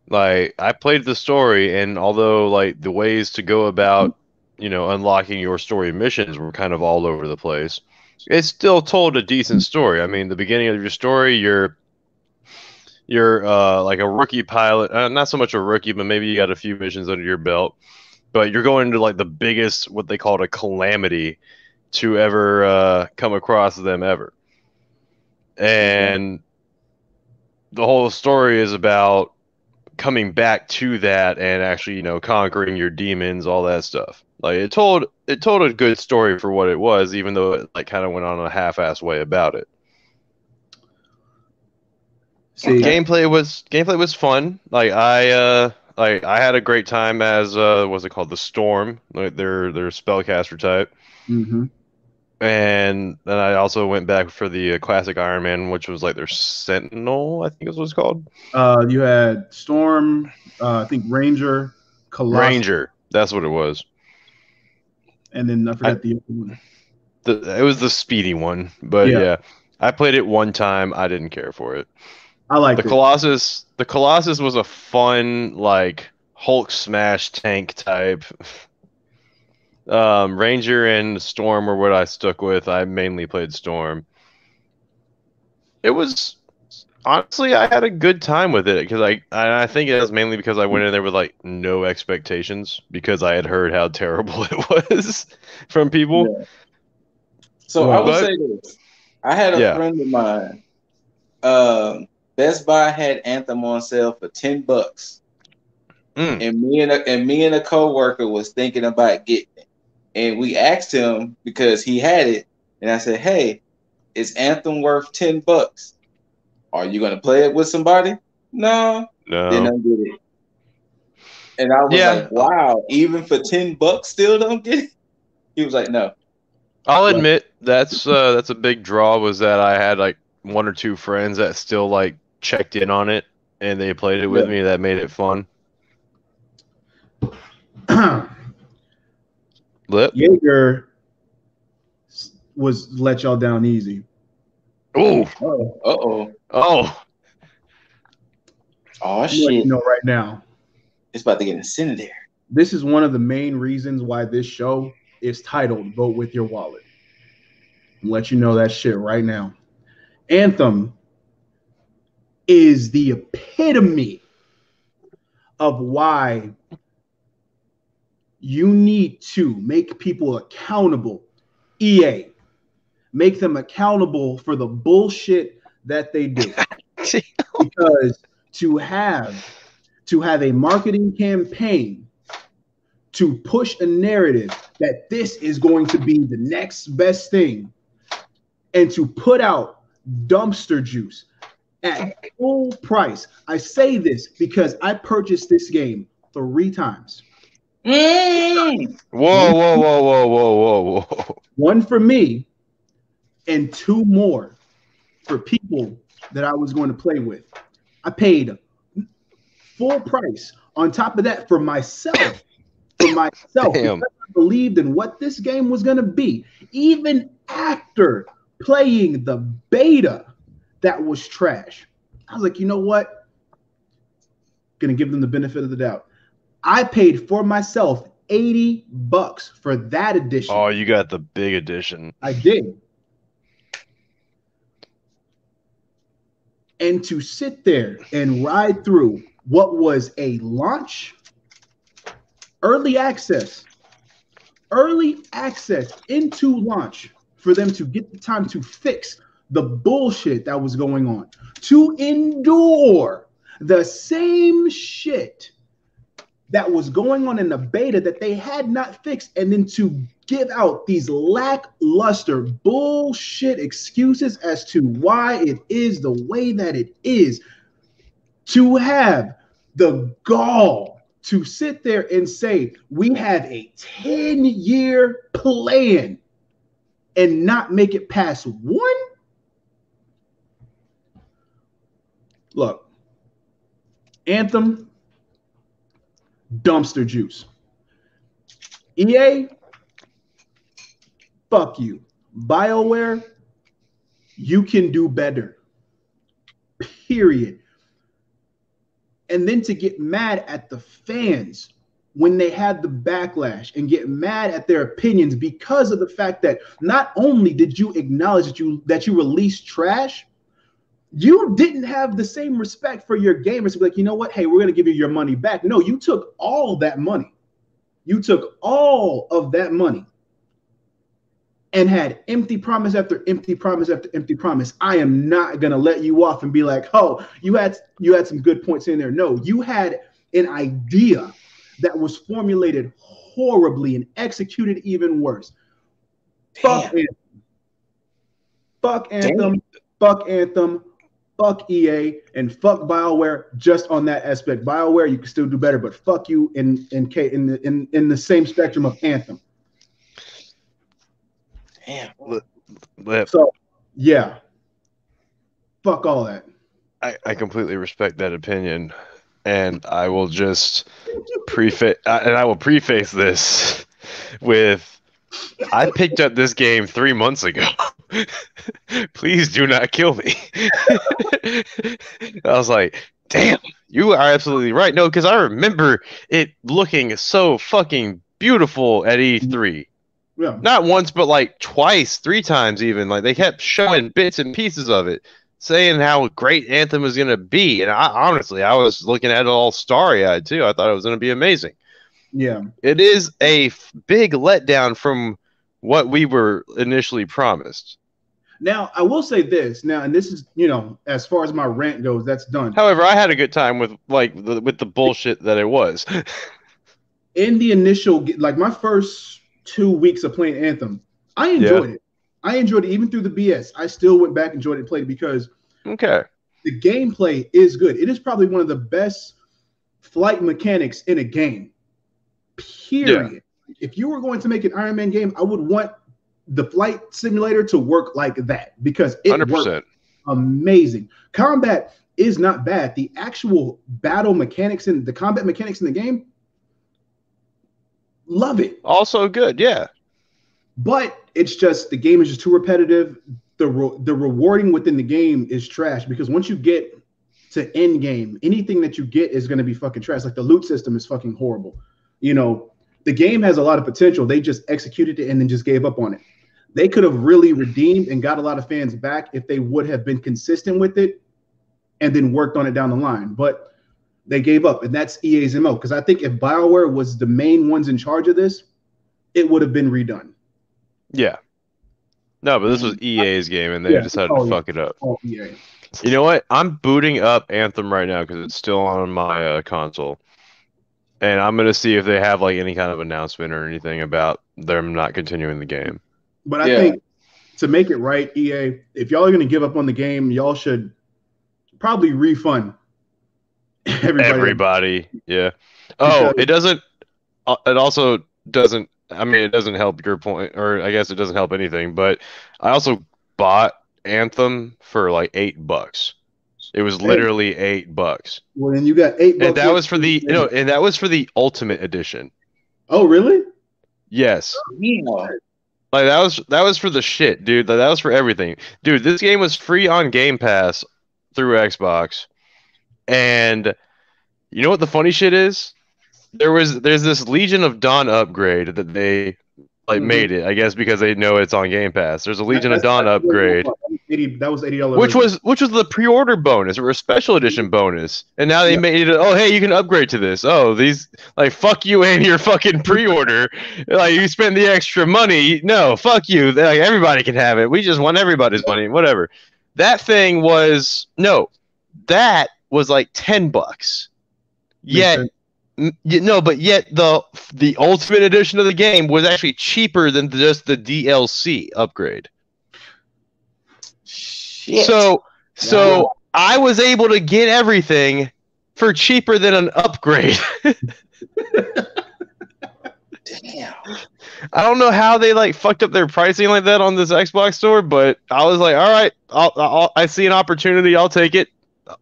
Like, I played the story, and although, like, the ways to go about, unlocking your story missions were kind of all over the place, it still told a decent story. I mean, the beginning of your story, you're like a rookie pilot, not so much a rookie, but maybe you got a few missions under your belt, but you're going into like the biggest, what they called a calamity to ever come across them ever. And the whole story is about coming back to that and actually, conquering your demons, all that stuff. Like, it told a good story for what it was, even though it like kind of went on a half-ass way about it. See, gameplay was fun. Like, I had a great time as what's it called, the Storm, like their spellcaster type. Mm-hmm. And then I also went back for the classic Iron Man, which was like their Sentinel, I think is what it's called. You had Storm, I think Ranger, Colossus. Ranger, that's what it was. And then I forgot the other one. It was the speedy one, but yeah, I played it one time. I didn't care for it. I liked it. The Colossus was a fun, like, Hulk smash tank type. Ranger and Storm were what I stuck with. I mainly played Storm. It was, honestly, I had a good time with it, because I think it was mainly because I went in there with like no expectations, because I had heard how terrible it was from people. Yeah. So I would say this. I had a friend of mine. Best Buy had Anthem on sale for $10. And me and a coworker was thinking about getting it. And we asked him because he had it, and I said, "Hey, is Anthem worth $10? Are you gonna play it with somebody?" No. Then don't get it. And I was like, "Wow, even for $10, still don't get it?" He was like, "No." I'll admit that's a big draw, was that I had like one or two friends that still like checked in on it, and they played it with me. That made it fun. Jaeger was let y'all down easy. Oh, shit! You know right now, it's about to get incendiary. This is one of the main reasons why this show is titled "Vote with Your Wallet." I'll let you know that shit right now. Anthem is the epitome of why you need to make people accountable. EA, make them accountable for the bullshit that they do. Because to have a marketing campaign to push a narrative that this is going to be the next best thing, and to put out dumpster juice at full price. I say this because I purchased this game 3 times. Whoa. One for me and 2 more for people that I was going to play with. I paid full price. On top of that, for myself, because I believed in what this game was going to be. Even after playing the beta that was trash, I was like, you know what? Gonna give them the benefit of the doubt. I paid for myself $80 for that edition. Oh, you got the big edition. I did. And to sit there and ride through what was a launch, early access into launch, for them to get the time to fix the bullshit that was going on, to endure the same shit that was going on in the beta that they had not fixed, and then to give out these lackluster bullshit excuses as to why it is the way that it is, to have the gall to sit there and say, we have a 10-year plan and not make it past 1. Look, Anthem, dumpster juice. EA, fuck you. BioWare, you can do better. Period. And then to get mad at the fans when they had the backlash and get mad at their opinions because of the fact that not only did you acknowledge that you released trash, you didn't have the same respect for your gamers to be like, you know what? Hey, we're going to give you your money back. No, you took all that money. You took all of that money and had empty promise after empty promise after empty promise. I am not going to let you off and be like, oh, you had some good points in there. No, you had an idea that was formulated horribly and executed even worse. Damn. Fuck Anthem. Fuck Anthem. Damn. Fuck Anthem. Fuck EA and fuck BioWare just on that aspect. BioWare, you can still do better, but fuck you in the same spectrum of Anthem. Damn. So yeah. Fuck all that. I completely respect that opinion. And I will just preface this with I picked up this game 3 months ago. Please do not kill me. I was like, damn, you are absolutely right. No, because I remember it looking so fucking beautiful at E3. Yeah. Not once, but like twice, 3 times even. Like they kept showing bits and pieces of it, saying how great Anthem was going to be. And I was looking at it all starry-eyed too. I thought it was going to be amazing. Yeah. It is a big letdown from what we were initially promised. Now, I will say this. Now, and this is, as far as my rant goes, that's done. However, I had a good time with the bullshit that it was. In the initial, like my first 2 weeks of playing Anthem, I enjoyed it. I enjoyed it even through the BS. I still went back and enjoyed it and played it because the gameplay is good. It is probably one of the best flight mechanics in a game. Period. Yeah. If you were going to make an Iron Man game, I would want the flight simulator to work like that because it 100%. Worked amazing. Combat is not bad. The actual battle mechanics and the combat mechanics in the game, love it. Also good, yeah. But it's just the game is just too repetitive. The rewarding within the game is trash because once you get to end game, anything that you get is going to be fucking trash. Like the loot system is fucking horrible. The game has a lot of potential. They just executed it and then just gave up on it. They could have really redeemed and got a lot of fans back if they would have been consistent with it and then worked on it down the line. But they gave up, and that's EA's MO. Because I think if BioWare was the main ones in charge of this, it would have been redone. Yeah. No, but this was EA's game, and they decided to fuck it up. Oh, EA. You know what? I'm booting up Anthem right now because it's still on my console. And I'm going to see if they have like any kind of announcement or anything about them not continuing the game. But I think to make it right, EA, if y'all are going to give up on the game, y'all should probably refund everybody. Yeah. Oh, it doesn't. It also doesn't. I mean, it doesn't help your point, or I guess it doesn't help anything. But I also bought Anthem for like $8. It was literally $8. Well, then you got $8. And that was for the and that was for the Ultimate Edition. Oh, really? Yes. Yeah. Like that was for the shit, dude. That was for everything, dude. This game was free on Game Pass through Xbox, and you know what the funny shit is? There's this Legion of Dawn upgrade that they made it, I guess, because they know it's on Game Pass. There's a Legion of Dawn upgrade. That was $80. Which was the pre-order bonus or a special edition bonus, and now they made it. Oh, hey, you can upgrade to this. Oh, these fuck you and your fucking pre-order. You spend the extra money. No, fuck you. Everybody can have it. We just want everybody's money. Whatever. That thing was that was like $10. Yet. But yet the Ultimate Edition of the game was actually cheaper than just the DLC upgrade. Shit. So I was able to get everything for cheaper than an upgrade. Damn. I don't know how they fucked up their pricing like that on this Xbox store, but I was like, all right, I see an opportunity, I'll take it.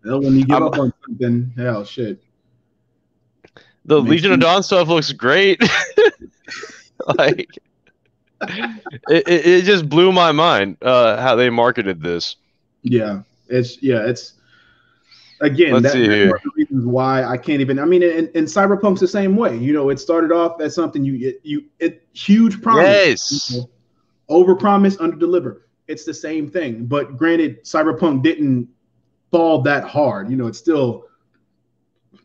When you give up on something, hell, shit. The Legion of Dawn stuff looks great. Like, it just blew my mind how they marketed this. Yeah, it's again, that's one of the reasons why I can't even. I mean, and Cyberpunk's the same way. You know, it started off as something it huge promise. Yes. You know, over promise, under deliver. It's the same thing. But granted, Cyberpunk didn't fall that hard. You know, it's still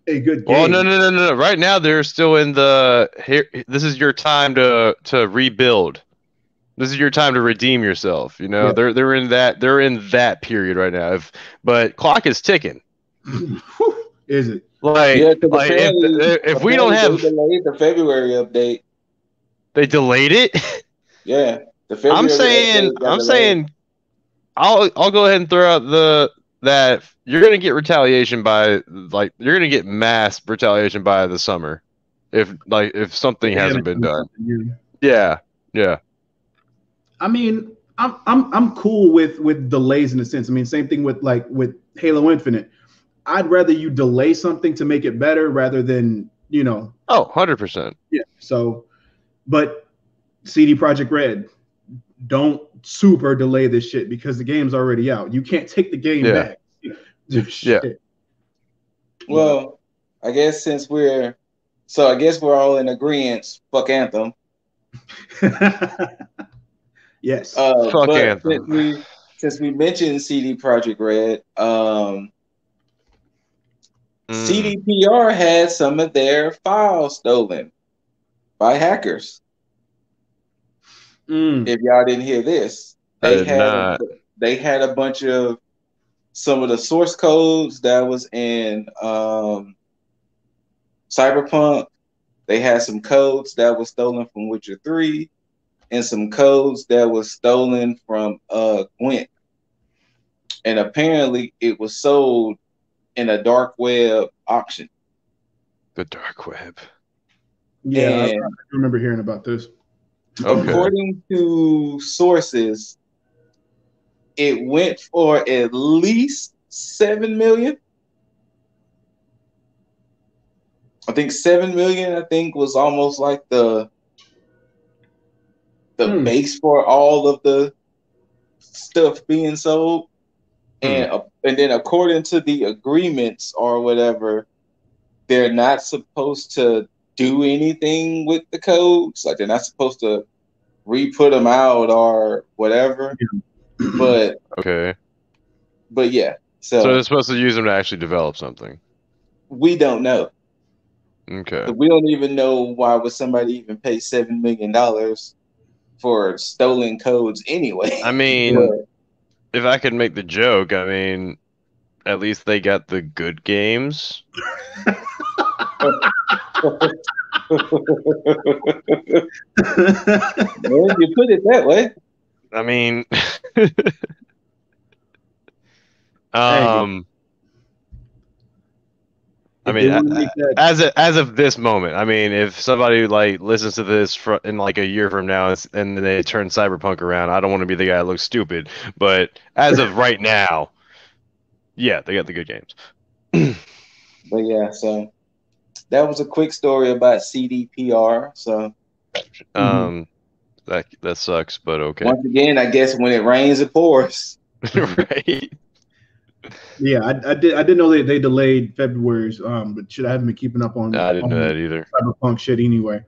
a good game. Well, no. Right now, they're still in the here. This is your time to rebuild. This is your time to redeem yourself. You know, yeah. they're in that period right now. But clock is ticking. Is it? Like, yeah, like if we don't have the February update, they delayed it. Yeah, the February I'm saying, I'll go ahead and throw out that you're gonna get retaliation by you're gonna get mass retaliation by the summer, if something hasn't been done. Yeah. I mean, I'm cool with delays in a sense. I mean, same thing with Halo Infinite. I'd rather you delay something to make it better rather than, you know. Oh, 100%. Yeah. So, but CD Projekt Red, don't super delay this shit because the game's already out. You can't take the game back. Yeah. Well, I guess we're all in agreement. Fuck Anthem. Yes. Fuck Anthem. Since we mentioned CD Projekt Red, CDPR had some of their files stolen by hackers. If y'all didn't hear this, they had a bunch of some of the source codes that was in Cyberpunk. They had some codes that was stolen from Witcher 3 and some codes that was stolen from Gwent. And apparently it was sold in a dark web auction. The dark web. Yeah, I remember hearing about this. Okay. According to sources, it went for at least $7 million. I think $7 million. I think was almost like the base for all of the stuff being sold. And then according to the agreements or whatever, they're not supposed to do anything with the codes. Like they're not supposed to re-put them out or whatever. But yeah. So they're supposed to use them to actually develop something. We don't know. Okay. But we don't even know why would somebody even pay $7 million for stolen codes anyway. I mean, if I could make the joke, I mean, at least they got the good games. Well, you put it that way. I mean, I mean, as of this moment, I mean, if somebody listens to this in a year from now and they turn Cyberpunk around, I don't want to be the guy that looks stupid. But as of right now, yeah, they got the good games. But yeah, so that was a quick story about CDPR. So, that sucks, but okay. Once again, I guess when it rains, it pours. Right. Yeah, I didn't know they delayed February's, but shit, I haven't been keeping up on. I didn't know that either. Cyberpunk shit anyway,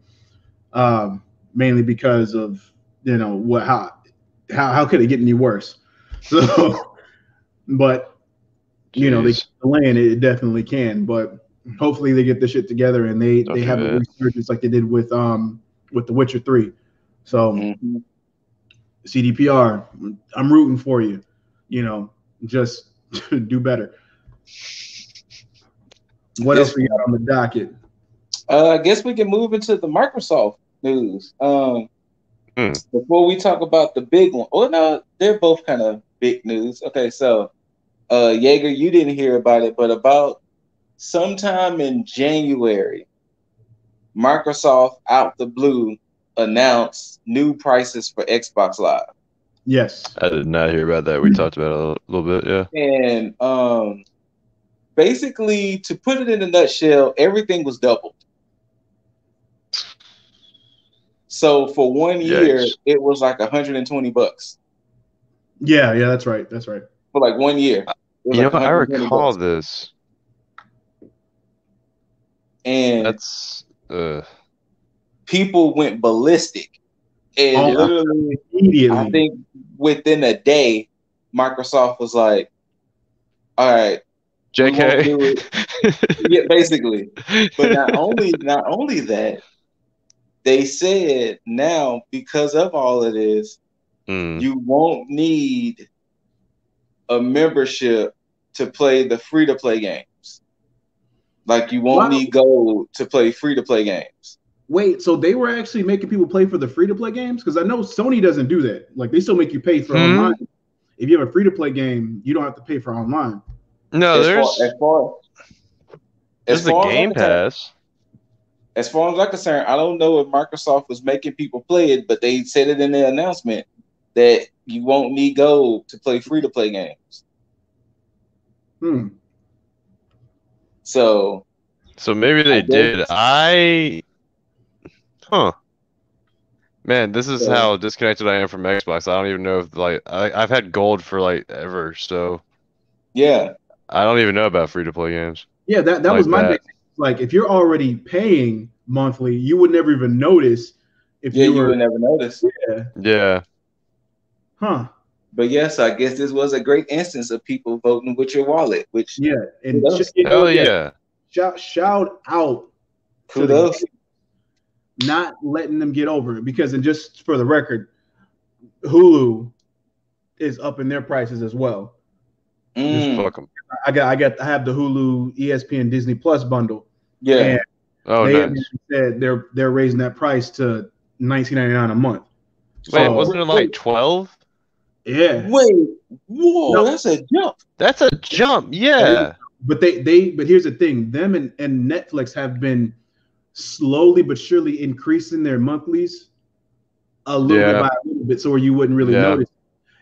mainly because of how could it get any worse? So, but they keep delaying it. It definitely can, but hopefully they get this shit together and they have a resurgence like they did with The Witcher 3. So CDPR, I'm rooting for you. Just do better. What else we got on the docket? I guess we can move into the Microsoft news. Before we talk about the big one. Oh no, they're both kind of big news. Okay, so Jaeger, you didn't hear about it, but about sometime in January, Microsoft out the blue announced new prices for Xbox Live. Yes. I did not hear about that. We talked about it a little bit, yeah. And basically, to put it in a nutshell, everything was doubled. So for 1 year, it was like $120. Yeah, that's right. That's right. For like 1 year. You know, I recall this. And that's people went ballistic. And literally, immediately, I think within a day, Microsoft was like, all right, JK. Do it. Yeah, basically. But not only that, they said now, because of all of this, you won't need a membership to play the free-to-play games. Like, you won't need gold to play free-to-play games. Wait, so they were actually making people play for the free-to-play games? Because I know Sony doesn't do that. Like, they still make you pay for online. If you have a free-to-play game, you don't have to pay for online. No, there's a Game Pass. As far as I'm concerned, I don't know if Microsoft was making people play it, but they said it in their announcement that you won't need gold to play free-to-play games. So maybe they did. Man, this is how disconnected I am from Xbox. I don't even know if I've had gold for like ever, so yeah, I don't even know about free-to-play games. Yeah, that was my next. Like, if you're already paying monthly, you would never even notice. You would never notice. Yeah. Huh. But yes, I guess this was a great instance of people voting with your wallet. Which and hell yeah. Shout out. Kudos. Not letting them get over it, because, and just for the record, Hulu is up in their prices as well. Just fuck them. I have the Hulu, ESPN, Disney Plus bundle. Yeah. And they said they're raising that price to $19.99 a month. Wait, wasn't it like 12? Yeah. Wait. Whoa, that's a jump. That's a jump. Yeah. But but here's the thing: them and Netflix have been slowly but surely increasing their monthlies a little bit by a little bit, so you wouldn't really notice.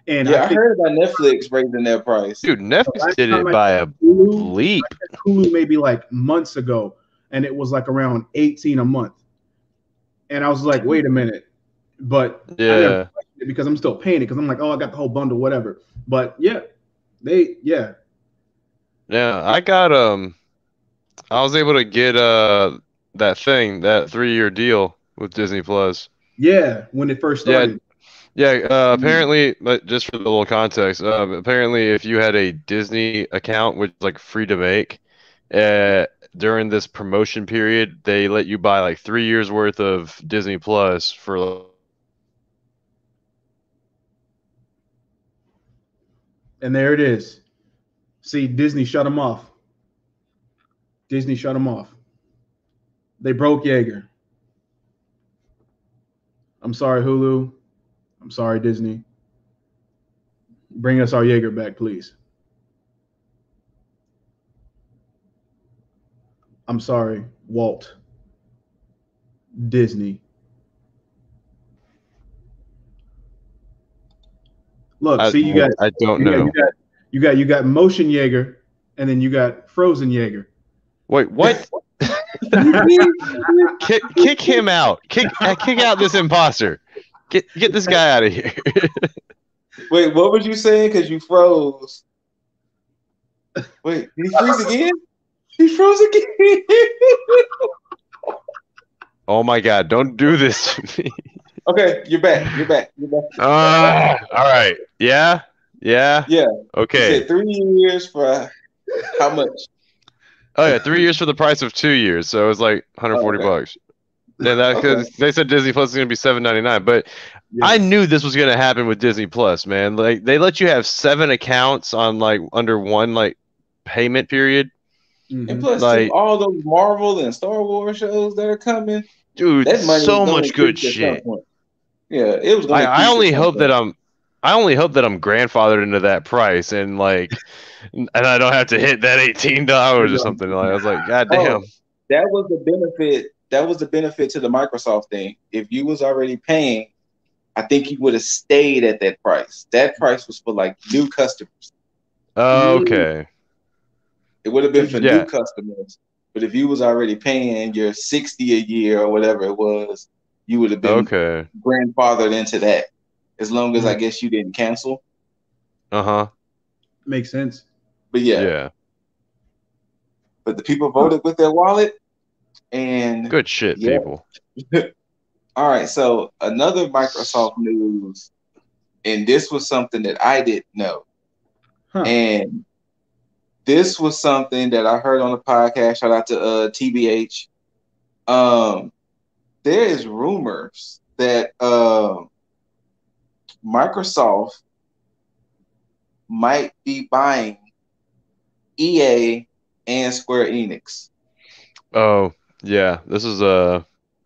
And I heard about Netflix raising their price. Dude, Netflix did it by a leap. Hulu maybe like months ago, and it was like around $18 a month. And I was like, wait a minute. But I never it because I'm still paying it, because I'm like, oh, I got the whole bundle, whatever. But yeah, Yeah, I got I was able to get that 3-year deal with Disney Plus. Yeah, when it first started. Apparently, but just for the little context, apparently if you had a Disney account, which is like free to make, during this promotion period, they let you buy like 3 years worth of Disney Plus for. And there it is. See, Disney shut them off. Disney shut them off. They broke Yeager. I'm sorry, Hulu. I'm sorry, Disney. Bring us our Yeager back, please. I'm sorry, Walt Disney. Look, you got. I don't know. You got motion Jaeger, and then you got frozen Jaeger. Wait, what? kick him out. Kick out this imposter. Get this guy out of here. Wait, what was you saying? Because you froze. Wait, did he freeze again? He froze again. Oh my God! Don't do this to me. Okay, you're back. All right. Yeah. Okay. You said 3 years for how much? Oh yeah, 3 years for the price of 2 years, so it was like $140. And because they said Disney Plus is gonna be $7.99, but I knew this was gonna happen with Disney Plus, man. Like, they let you have 7 accounts on like under one like payment period. And plus, like, all those Marvel and Star Wars shows that are coming, dude, so much good shit. Yeah, it was. I only hope that I'm grandfathered into that price, and like, and I don't have to hit that $18 or something. Like, I was like, God damn. That was the benefit. That was the benefit to the Microsoft thing. If you was already paying, I think you would have stayed at that price. That price was for like new customers. Oh, okay. It would have been for new customers. But if you was already paying your $60 a year or whatever it was, you would have been grandfathered into that. As long as I guess you didn't cancel. Makes sense. But yeah. But the people voted with their wallet, and good shit, people. All right, so another Microsoft news, and this was something that I didn't know. And this was something that I heard on the podcast. Shout out to TBH. There is rumors that Microsoft might be buying EA and Square Enix. Oh, yeah. This is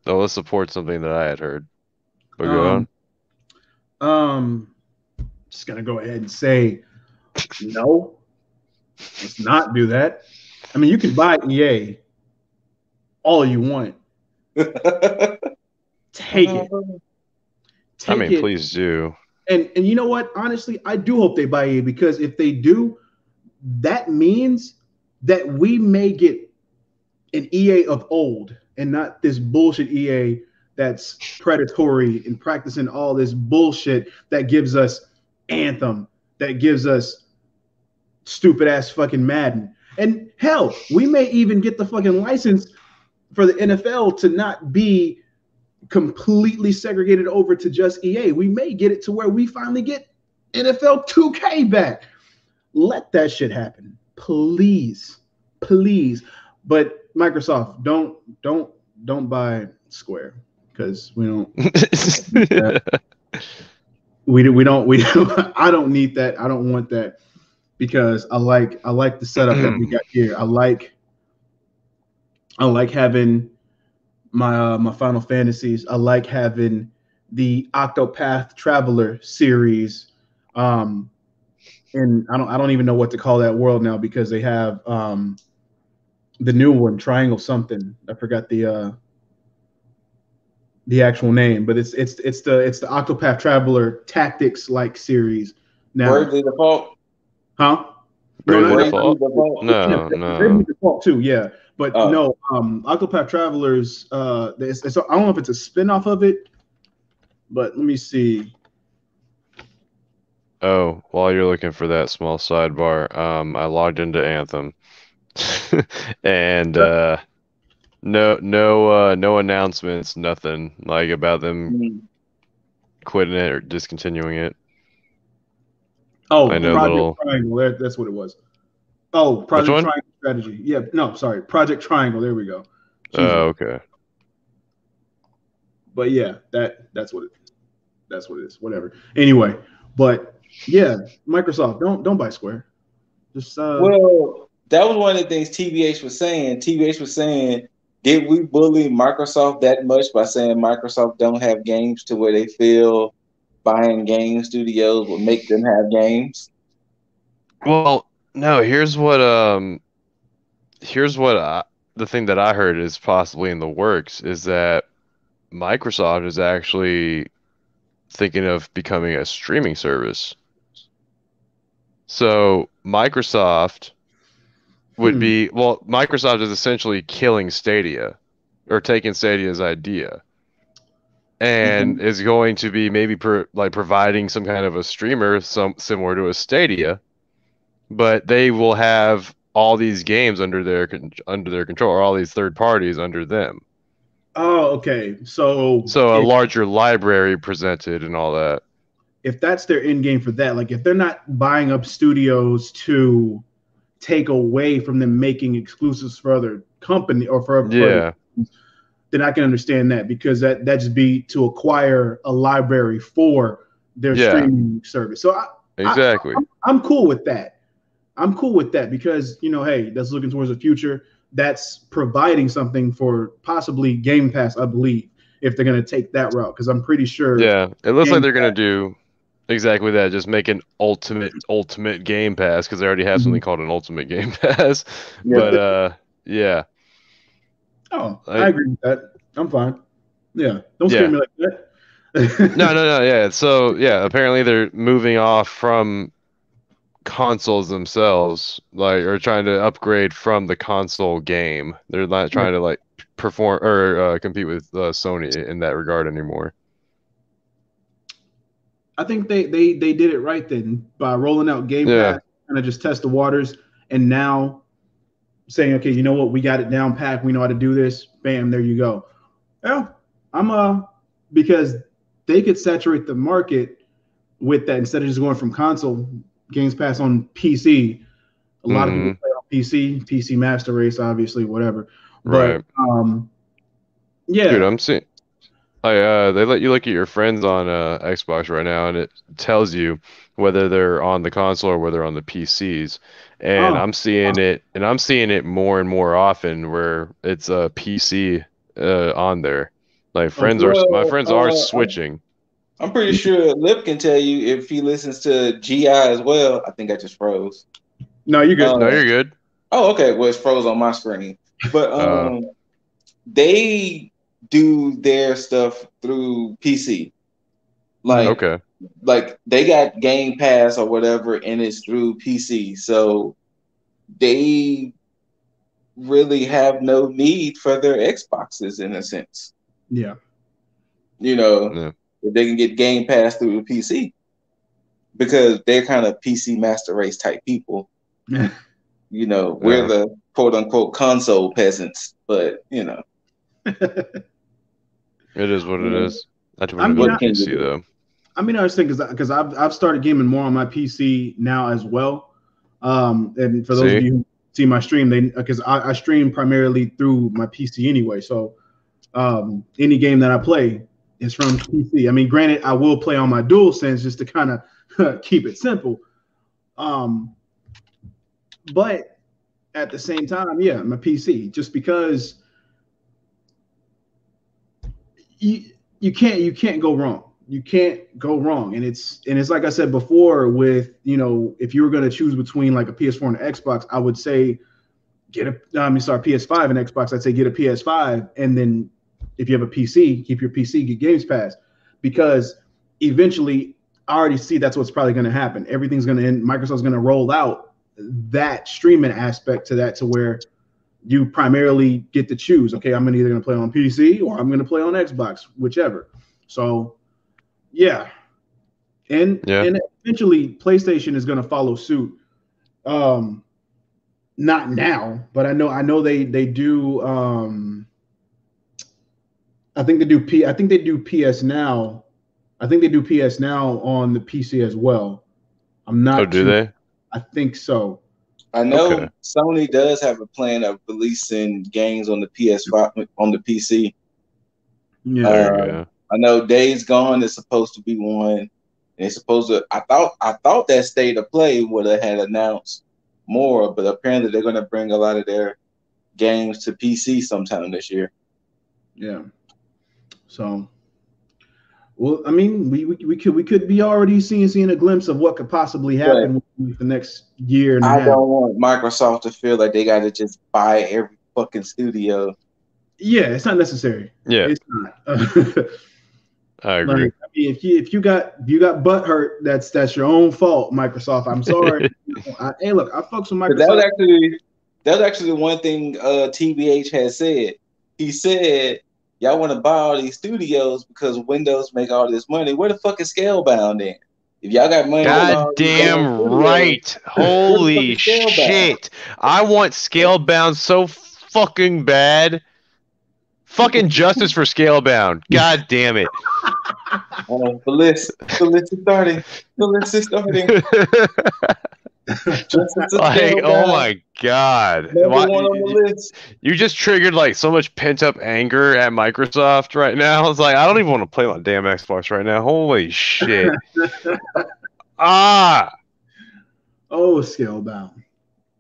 let's support something that I had heard. But go on. Just gonna go ahead and say no. Let's not do that. I mean, you can buy EA all you want. Take it. I mean, please do. And you know what? Honestly, I do hope they buy EA, because if they do, that means that we may get an EA of old and not this bullshit EA that's predatory and practicing all this bullshit that gives us Anthem, that gives us stupid ass fucking Madden. And hell, we may even get the fucking license for the NFL to not be completely segregated over to just EA. We may get it to where we finally get NFL 2K back. Let that shit happen. Please. But Microsoft, don't buy Square, because we don't we don't I don't need that. I don't want that, because I like the setup that we got here. I like having my Final Fantasies. I like having the Octopath Traveler series. And I don't even know what to call that world now, because they have the new one, Triangle something. I forgot the actual name, but it's the Octopath Traveler Tactics like series now. Bravely Default? Huh? Bravely Default? No. Bravely Default too, yeah. But no, Octopath Travelers, I don't know if it's a spin-off of it, but let me see. Oh, while you're looking for that small sidebar, I logged into Anthem. And no announcements, nothing like about them quitting it or discontinuing it. Oh, Project Triangle. That's what it was. Oh, Project Triangle Strategy. Yeah, no, sorry, Project Triangle. There we go. Oh, okay. But yeah, that's what it is. Whatever. Anyway, but yeah, Microsoft, don't buy Square. Just well, that was one of the things TBH was saying. TBH was saying, did we bully Microsoft that much by saying Microsoft don't have games to where they feel buying game studios will make them have games? Well, no, here's what the thing that I heard is possibly in the works is that Microsoft is actually thinking of becoming a streaming service. So Microsoft would be, Microsoft is essentially killing Stadia, or taking Stadia's idea, and is going to be maybe providing some kind of a streamer, similar to a Stadia, but they will have all these games under their control, or all these third parties under them. Oh, okay. So a larger library presented and all that. If that's their end game for that, like if they're not buying up studios to take away from them making exclusives for other company or for then I can understand that, because that just be to acquire a library for their streaming service. So exactly, I'm cool with that. I'm cool with that, because hey, that's looking towards the future. That's providing something for possibly Game Pass, I believe, if they're going to take that route, because I'm pretty sure. Yeah, it looks like they're going to do exactly that. Just make an ultimate Game Pass, because they already have something called an Ultimate Game Pass. But yeah. Oh, I agree with that. I'm fine. Yeah, don't scare me like that. No. Yeah. So yeah, apparently they're moving off from consoles themselves, like, are trying to upgrade from the console game. They're not trying to like perform or compete with Sony in that regard anymore. I think they did it right then by rolling out Game Pass, kind of just test the waters, and now saying, okay, you know what, we got it down pat, we know how to do this. Bam, there you go. Yeah, because they could saturate the market with that instead of just going from console. Games Pass on PC. A lot of people play on PC Master Race, obviously, whatever. But yeah, dude, I'm seeing. They let you look at your friends on Xbox right now, and it tells you whether they're on the console or whether they're on the PCs. And I'm seeing it more and more often where it's a PC on there. Like my friends are switching. I'm pretty sure Lip can tell you if he listens to GI as well. I think I just froze. No, you're good. No, you're good. Oh, okay. Well, it's froze on my screen, but they do their stuff through PC. Like they got Game Pass or whatever, and it's through PC. So they really have no need for their Xboxes in a sense. Yeah. You know, if they can get Game Pass through the PC, because they're kind of PC Master Race type people. You know, we're the quote unquote console peasants, but you know. It is what it is. I don't want to go to PC though. I mean, I was thinking because I've started gaming more on my PC now as well. And for those of you who see my stream, because I stream primarily through my PC anyway. So any game that I play is from PC. I mean, granted, I will play on my DualSense just to kind of keep it simple. But at the same time, my PC, just because you can't go wrong. You can't go wrong. And it's like I said before with, if you were going to choose between like a PS4 and an Xbox, I would say PS5 and Xbox, I'd say get a PS5. And then if you have a PC, keep your PC, get Games Pass, because eventually I already see that's what's probably going to happen. Everything's going to end. Microsoft's going to roll out that streaming aspect to that, to where you primarily get to choose. Okay, I'm either going to play on PC or I'm going to play on Xbox, whichever. So, and eventually PlayStation is going to follow suit. Not now, but I know they do. I think they do PS Now. I think they do PS Now on the PC as well. I'm not. Oh, do they? I think so. I know Sony does have a plan of releasing games on the PS5 on the PC. Yeah. I know Days Gone is supposed to be one. And it's supposed to. I thought that State of Play would have had announced more, but apparently they're going to bring a lot of their games to PC sometime this year. Yeah. So, well, I mean, we could be already seeing a glimpse of what could possibly happen with the next year and a half. I don't want Microsoft to feel like they got to just buy every fucking studio. Yeah, it's not necessary. Yeah, it's not. I agree. Like, I mean, if you got butt hurt, that's your own fault, Microsoft. I'm sorry. Hey, look, I fucks with Microsoft. That was actually the one thing TBH has said. He said, y'all want to buy all these studios because Windows make all this money. Where the fuck is Scalebound then? If y'all got money, goddamn right. Holy shit. I want Scalebound so fucking bad. Fucking justice for Scalebound. God damn it. The list is starting. The list is starting. Like, oh my god. Number one on the list. You just triggered like so much pent up anger at Microsoft right now. It's like, I don't even want to play my damn Xbox right now. Holy shit. Oh, Scalebound.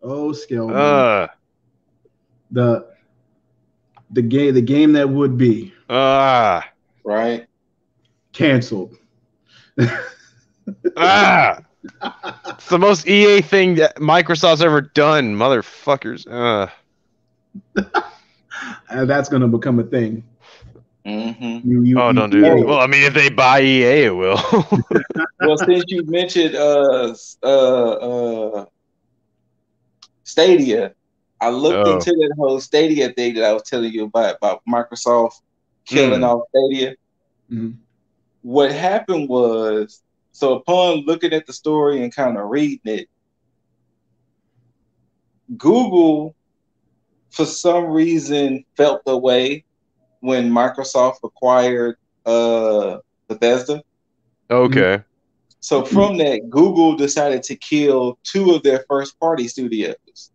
Oh, Scalebound. The game that would be. Right. Canceled. It's the most EA thing that Microsoft's ever done, motherfuckers. That's gonna become a thing. Mm-hmm. Oh, don't do that. Well, I mean, if they buy EA, it will. Well, since you mentioned Stadia, I looked into that whole Stadia thing that I was telling you about Microsoft killing off Stadia. Mm-hmm. What happened was, so upon looking at the story and kind of reading it, Google, for some reason, felt the way when Microsoft acquired Bethesda. Okay. So from that, Google decided to kill 2 of their first-party studios.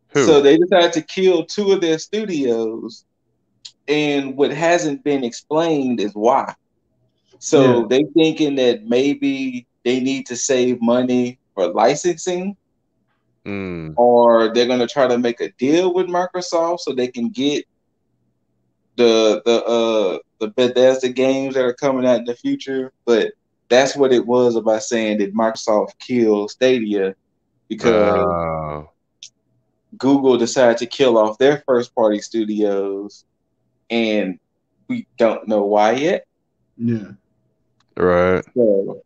Who? So they decided to kill 2 of their studios, and what hasn't been explained is why. So they thinking that maybe they need to save money for licensing, or they're going to try to make a deal with Microsoft so they can get the Bethesda games that are coming out in the future. But that's what it was about saying that Microsoft killed Stadia, because Google decided to kill off their first party studios, and we don't know why yet. Yeah. Right. So,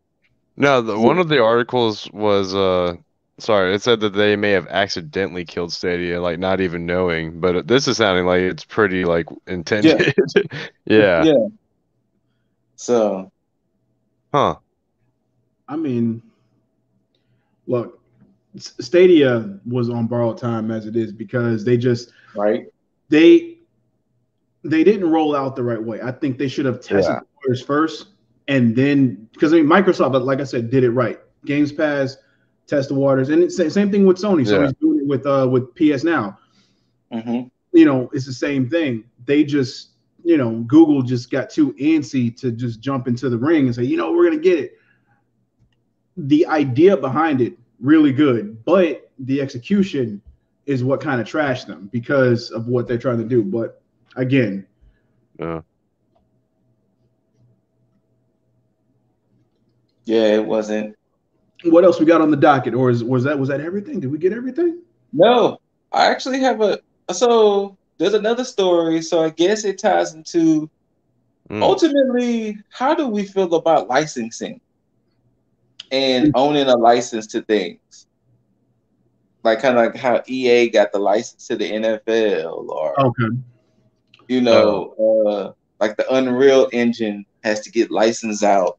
no, one of the articles was sorry, it said that they may have accidentally killed Stadia, like not even knowing, but this is sounding like it's pretty like intended. Yeah. Yeah. So, I mean, look, Stadia was on borrowed time as it is, because they just they didn't roll out the right way. I think they should have tested the waters first, and then, because I mean, Microsoft, like I said, did it right. Games Pass, test the waters, and it's the same thing with Sony. Sony's doing it with PS Now. You know, it's the same thing. They just, Google just got too antsy to just jump into the ring and say, we're gonna get it. The idea behind it, really good, but the execution is what kind of trashed them because of what they're trying to do. But again, it wasn't. What else we got on the docket, or was that everything? Did we get everything? No, I actually have there's another story. So I guess it ties into ultimately, how do we feel about licensing and owning a license to things? Like kind of like how EA got the license to the NFL, or like the Unreal Engine has to get licensed out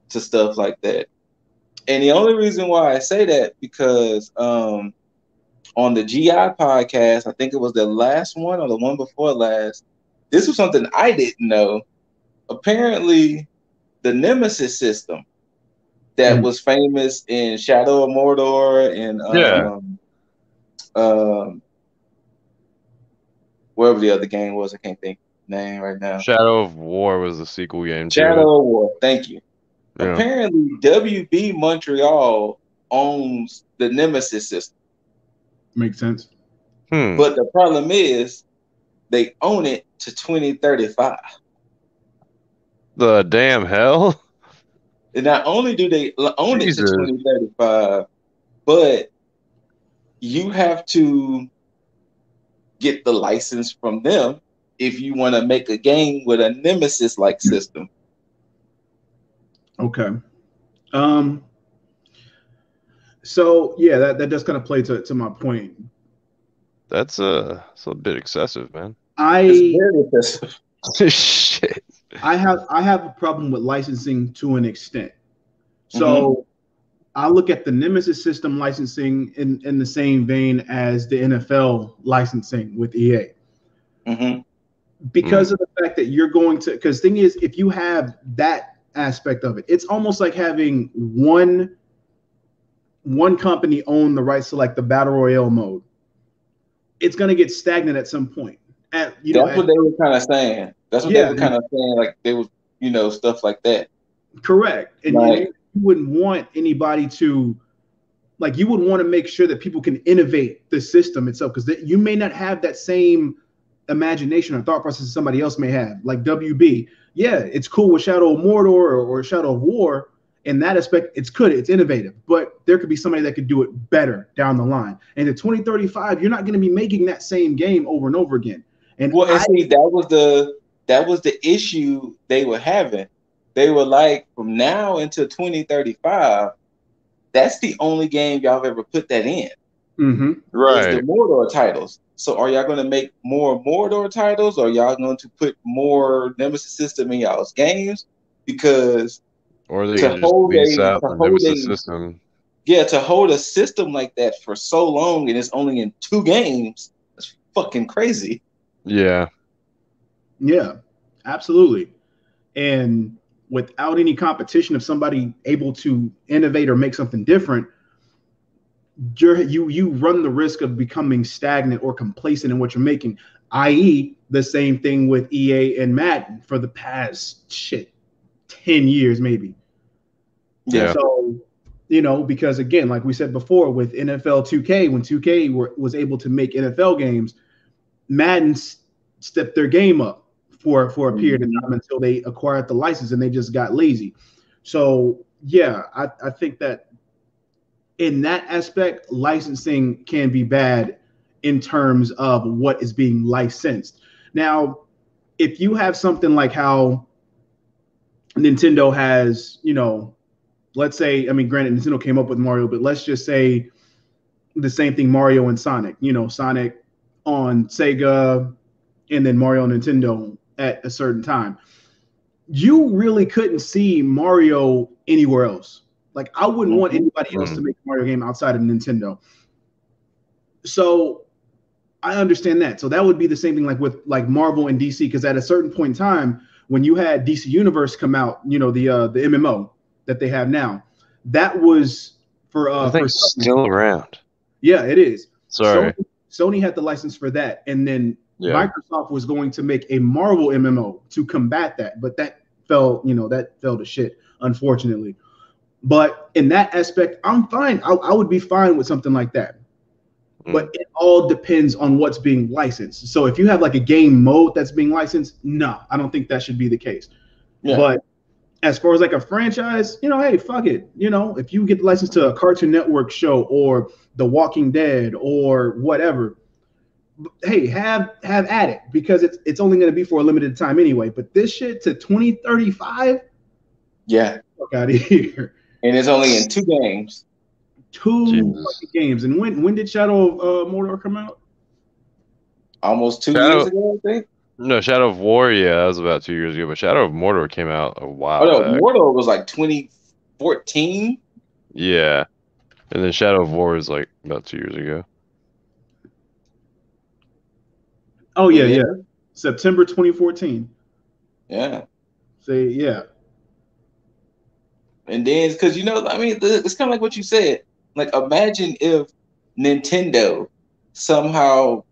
to stuff like that. And the only reason why I say that, because on the GI podcast, I think it was the last one or the one before last, this was something I didn't know. Apparently, the Nemesis system that was famous in Shadow of Mordor and wherever the other game was, I can't think the name right now. Shadow of War was the sequel game to Shadow of War, thank you. Yeah. Apparently, WB Montreal owns the Nemesis system. Makes sense. But the problem is, they own it to 2035. The damn hell! And not only do they own it to 2035, but you have to get the license from them if you want to make a game with a Nemesis-like system. Okay. So yeah, that does kind of play to my point. That's a bit excessive, man. It's very excessive. Shit. I have a problem with licensing to an extent. So I look at the Nemesis system licensing in the same vein as the NFL licensing with EA. Because of the fact that you're going to, because thing is, if you have that aspect of it, it's almost like having one company own the rights to like the battle royale mode. It's going to get stagnant at some point. That's what they were kind of saying. That's what they were kind of saying. Like they was, stuff like that. Correct. And you wouldn't want anybody to, like, you would want to make sure that people can innovate the system itself, because you may not have that same imagination or thought process somebody else may have. Like WB, it's cool with Shadow of Mordor or Shadow of War. In that aspect, it's innovative, but there could be somebody that could do it better down the line. And in 2035, you're not going to be making that same game over and over again. And see, that was the issue they were having. They were like, from now until 2035, that's the only game y'all have ever put that in. Mm-hmm. Is the Mordor titles. So are y'all going to make more Mordor titles, or y'all going to put more Nemesis system in y'all's games? Because or they can just lease out the Nemesis system. Yeah, to hold a system like that for so long and it's only in 2 games, that's fucking crazy. Yeah. Yeah, absolutely. And without any competition of somebody able to innovate or make something different, you run the risk of becoming stagnant or complacent in what you're making, i.e. the same thing with EA and Madden for the past 10 years maybe. Yeah. So, because again, like we said before with NFL 2K, when 2K was able to make NFL games, Madden stepped their game up for a period of time until they acquired the license, and they just got lazy. So yeah, I think that in that aspect, licensing can be bad in terms of what is being licensed. Now, if you have something like how Nintendo has, let's say, I mean, granted, Nintendo came up with Mario, but let's just say the same thing, Mario and Sonic, Sonic on Sega and then Mario on Nintendo at a certain time. You really couldn't see Mario anywhere else. Like, I wouldn't want anybody else to make a Mario game outside of Nintendo. So I understand that. So that would be the same thing like with like Marvel and DC, because at a certain point in time, when you had DC Universe come out, the MMO that they have now, that was for still around. Yeah, it is. Sorry. Sony had the license for that, and then Microsoft was going to make a Marvel MMO to combat that, but that fell to shit, unfortunately. But in that aspect, I'm fine. I would be fine with something like that. But it all depends on what's being licensed. So if you have like a game mode that's being licensed, no, I don't think that should be the case. Yeah. But as far as like a franchise, hey, fuck it. If you get the license to a Cartoon Network show or The Walking Dead or whatever, hey, have at it, because it's only going to be for a limited time anyway. But this shit to 2035, yeah, fuck out of here. And it's only in 2 games. 2 fucking games. And when did Shadow of Mordor come out? Almost 2 years ago, I think. No, Shadow of War, yeah, that was about 2 years ago. But Shadow of Mordor came out a while back. Mordor was like 2014. Yeah, and then Shadow of War is like about 2 years ago. Oh yeah. September 2014. Yeah. Say yeah. And then, because I mean, it's kind of like what you said. Like, imagine if Nintendo somehow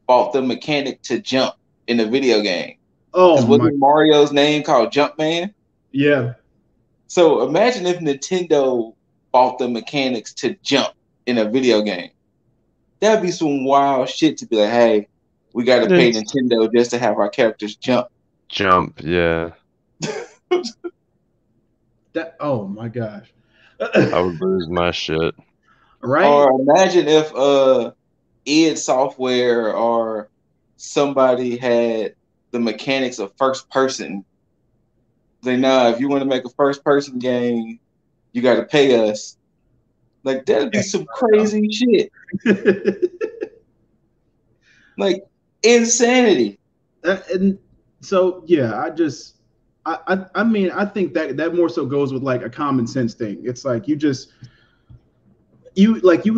bought the mechanic to jump in a video game. Oh, because wasn't Mario's name called Jumpman? Yeah. So imagine if Nintendo bought the mechanics to jump in a video game. That'd be some wild shit to be like, hey, we got to pay Nintendo just to have our characters jump. Yeah. Oh my gosh. I would lose my shit. Right? Or imagine if id Software or somebody had the mechanics of first person. Say, nah, if you want to make a first person game, you got to pay us. Like, that'd be some crazy shit. Like, insanity. And so yeah, I mean, I think that more so goes with like a common sense thing. It's like you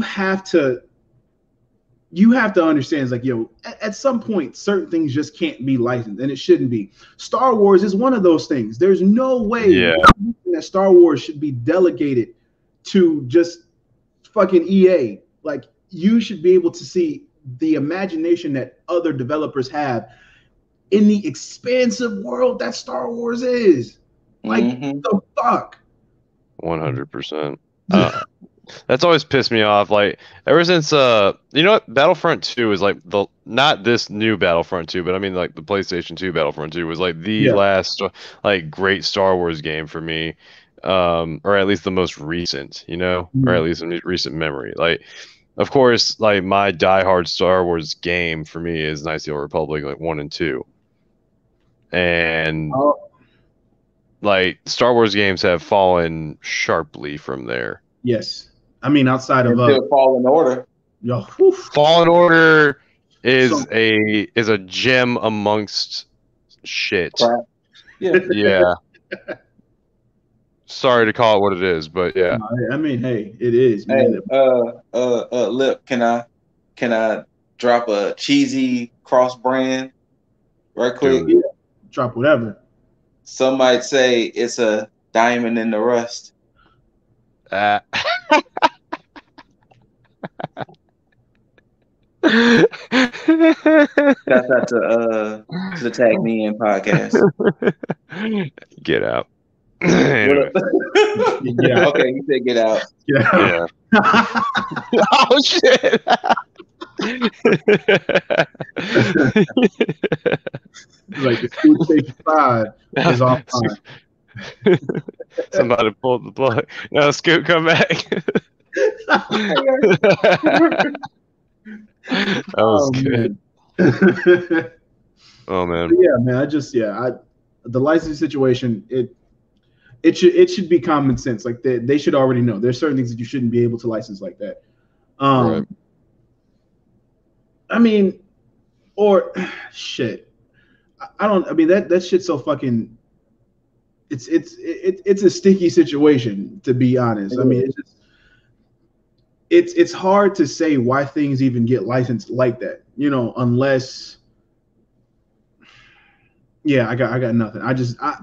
have to understand, it's like, at some point certain things just can't be licensed, and it shouldn't be. Star Wars is one of those things. There's no way that Star Wars should be delegated to just fucking EA. Like, you should be able to see the imagination that other developers have in the expansive world that Star Wars is. Like, the fuck? 100%. That's always pissed me off. Like, ever since Battlefront 2 is like not this new Battlefront 2, but I mean like the PlayStation 2 Battlefront 2 was like the last like great Star Wars game for me. Or at least the most recent, or at least in recent memory. Like, of course, like my diehard Star Wars game for me is Knights of the Old Republic, like 1 and 2, and like Star Wars games have fallen sharply from there. Yes, I mean outside of Fallen Order. Yo, Fallen Order is a gem amongst shit. Crap. Yeah. Yeah. Sorry to call it what it is, but yeah. I mean, hey, it is, man. Hey, Lip, can I drop a cheesy cross brand right quick? Yeah. Drop whatever. Some might say it's a diamond in the rust. That's out to the Tag Me In podcast. Get out. Anyway. Get out. Okay, you said get out. Yeah. Oh shit. Like the PlayStation 5 is offline. Somebody pulled the plug. No, Scoot, come back. That was good. Oh man. But yeah, man. The licensing situation, it should be common sense. Like they should already know. There's certain things that you shouldn't be able to license like that. Right. I mean, or shit. I mean that shit's so fucking. It's a sticky situation, to be honest. I mean, it's hard to say why things even get licensed like that, unless. Yeah, I got nothing. I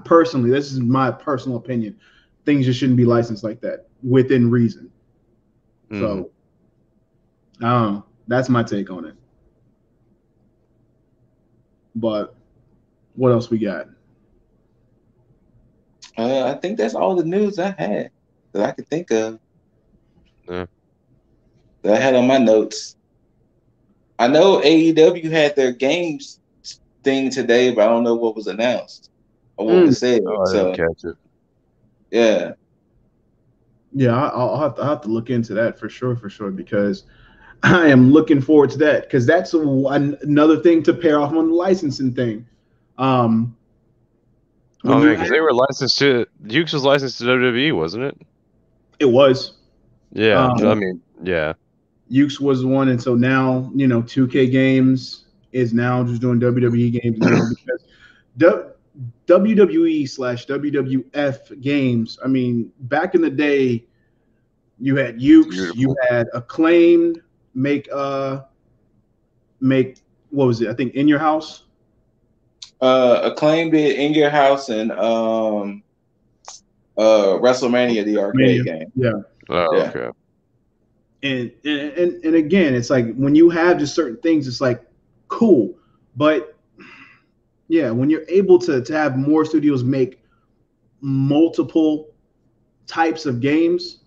personally, this is my personal opinion. Things just shouldn't be licensed like that within reason. So, that's my take on it. But what else we got? I think that's all the news I had that I could think of. Yeah. That I had on my notes. I know AEW had their games thing today, but I don't know what was announced or what was said. I didn't catch it. Yeah. Yeah, I'll have to look into that for sure, because I am looking forward to that, because that's another thing to pair off on the licensing thing. Because they were licensed to Dukes was licensed to WWE, wasn't it? It was. Yeah, I mean, yeah. Ukes was one, and so now 2K Games is now just doing WWE games now, because WWE/WWF games. I mean, back in the day, you had Ukes, you had Acclaimed make what was it? I think In Your House. Acclaimed it In Your House and WrestleMania, the arcade game. Yeah. Oh, yeah. Okay. And again, it's like when you have just certain things, it's like cool, but yeah, when you're able to have more studios make multiple types of games,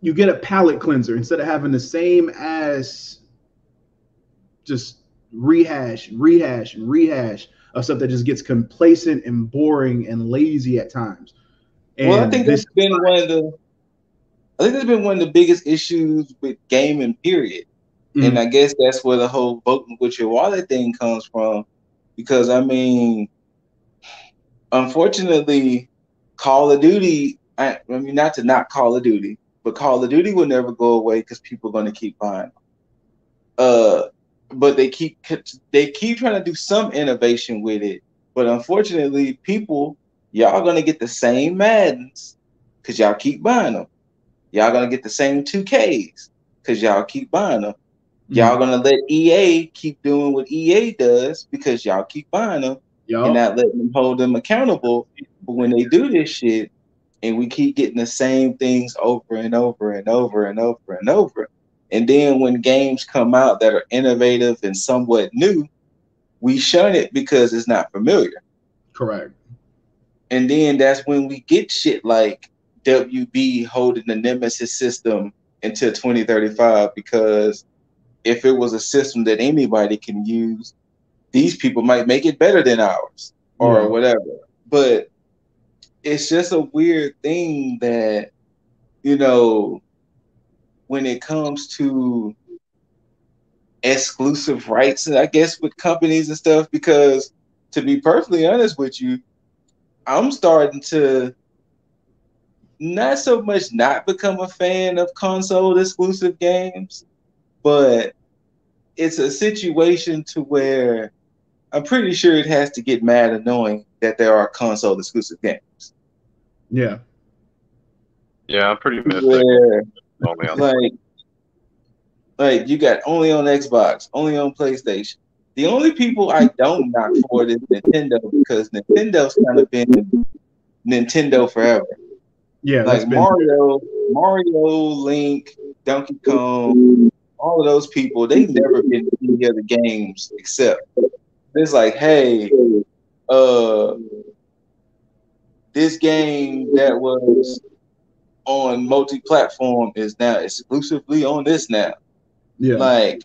you get a palate cleanser instead of having the same as just rehash of stuff that just gets complacent and boring and lazy at times. And well, I think that's been one of the biggest issues with gaming, period. Mm-hmm. And I guess that's where the whole voting with your wallet thing comes from. Because, I mean, unfortunately, Call of Duty, I mean, not Call of Duty, but Call of Duty will never go away because people are going to keep buying them. But they keep trying to do some innovation with it. But unfortunately, y'all going to get the same Maddens because y'all keep buying them. Y'all going to get the same 2Ks because y'all keep buying them. Y'all gonna let EA keep doing what EA does because y'all keep buying them and not letting them hold them accountable. But when they do this shit and we keep getting the same things over and over and over and over and over, and then when games come out that are innovative and somewhat new, we shun it because it's not familiar. Correct. And then that's when we get shit like WB holding the Nemesis system until 2035 because if it was a system that anybody can use, these people might make it better than ours or whatever. But it's just a weird thing that, when when it comes to exclusive rights, I guess, with companies and stuff, because to be perfectly honest with you, I'm starting to not so much not become a fan of console exclusive games, but it's a situation to where I'm pretty sure it has to get mad annoying that there are console exclusive games. Yeah. Yeah, I'm pretty missed. Where, like you got only on Xbox, only on PlayStation. The only people I don't knock for it is Nintendo, because Nintendo's kind of been Nintendo forever. Yeah, like Mario, Link, Donkey Kong, all of those people, they've never been in any other games except it's like, hey, this game that was on multi-platform is now exclusively on this now. Yeah. Like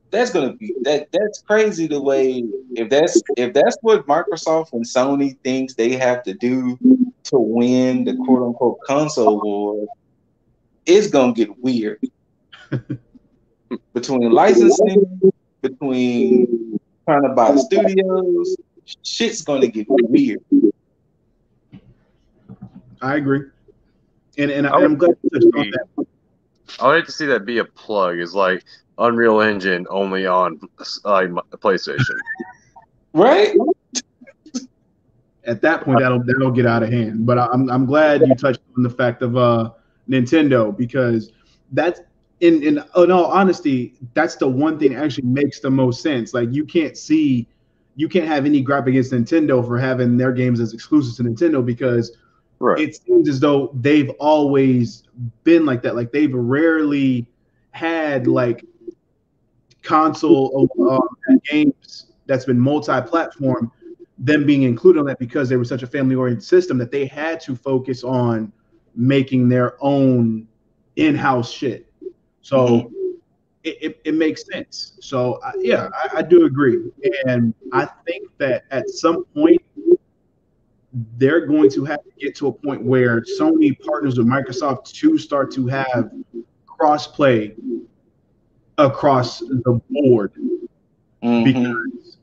that's gonna be that's crazy the way if that's what Microsoft and Sony thinks they have to do to win the quote unquote console war, it's gonna get weird. Between licensing, between trying to buy studios, shit's gonna get weird. I agree. And I'm glad you touched on that. I would hate to see that be a plug. It's like Unreal Engine only on PlayStation. Right? At that point, that'll get out of hand. But I'm glad you touched on the fact of Nintendo, because that's in all honesty, that's the one thing that actually makes the most sense. Like you can't have any gripe against Nintendo for having their games as exclusive to Nintendo, because it seems as though they've always been like that. Like they've rarely had like console games that's been multi-platform, them being included on that, because they were such a family-oriented system that they had to focus on making their own in-house shit. So it makes sense. So I do agree, and I think that at some point they're going to have to get to a point where Sony partners with Microsoft to start to have cross-play across the board. Because,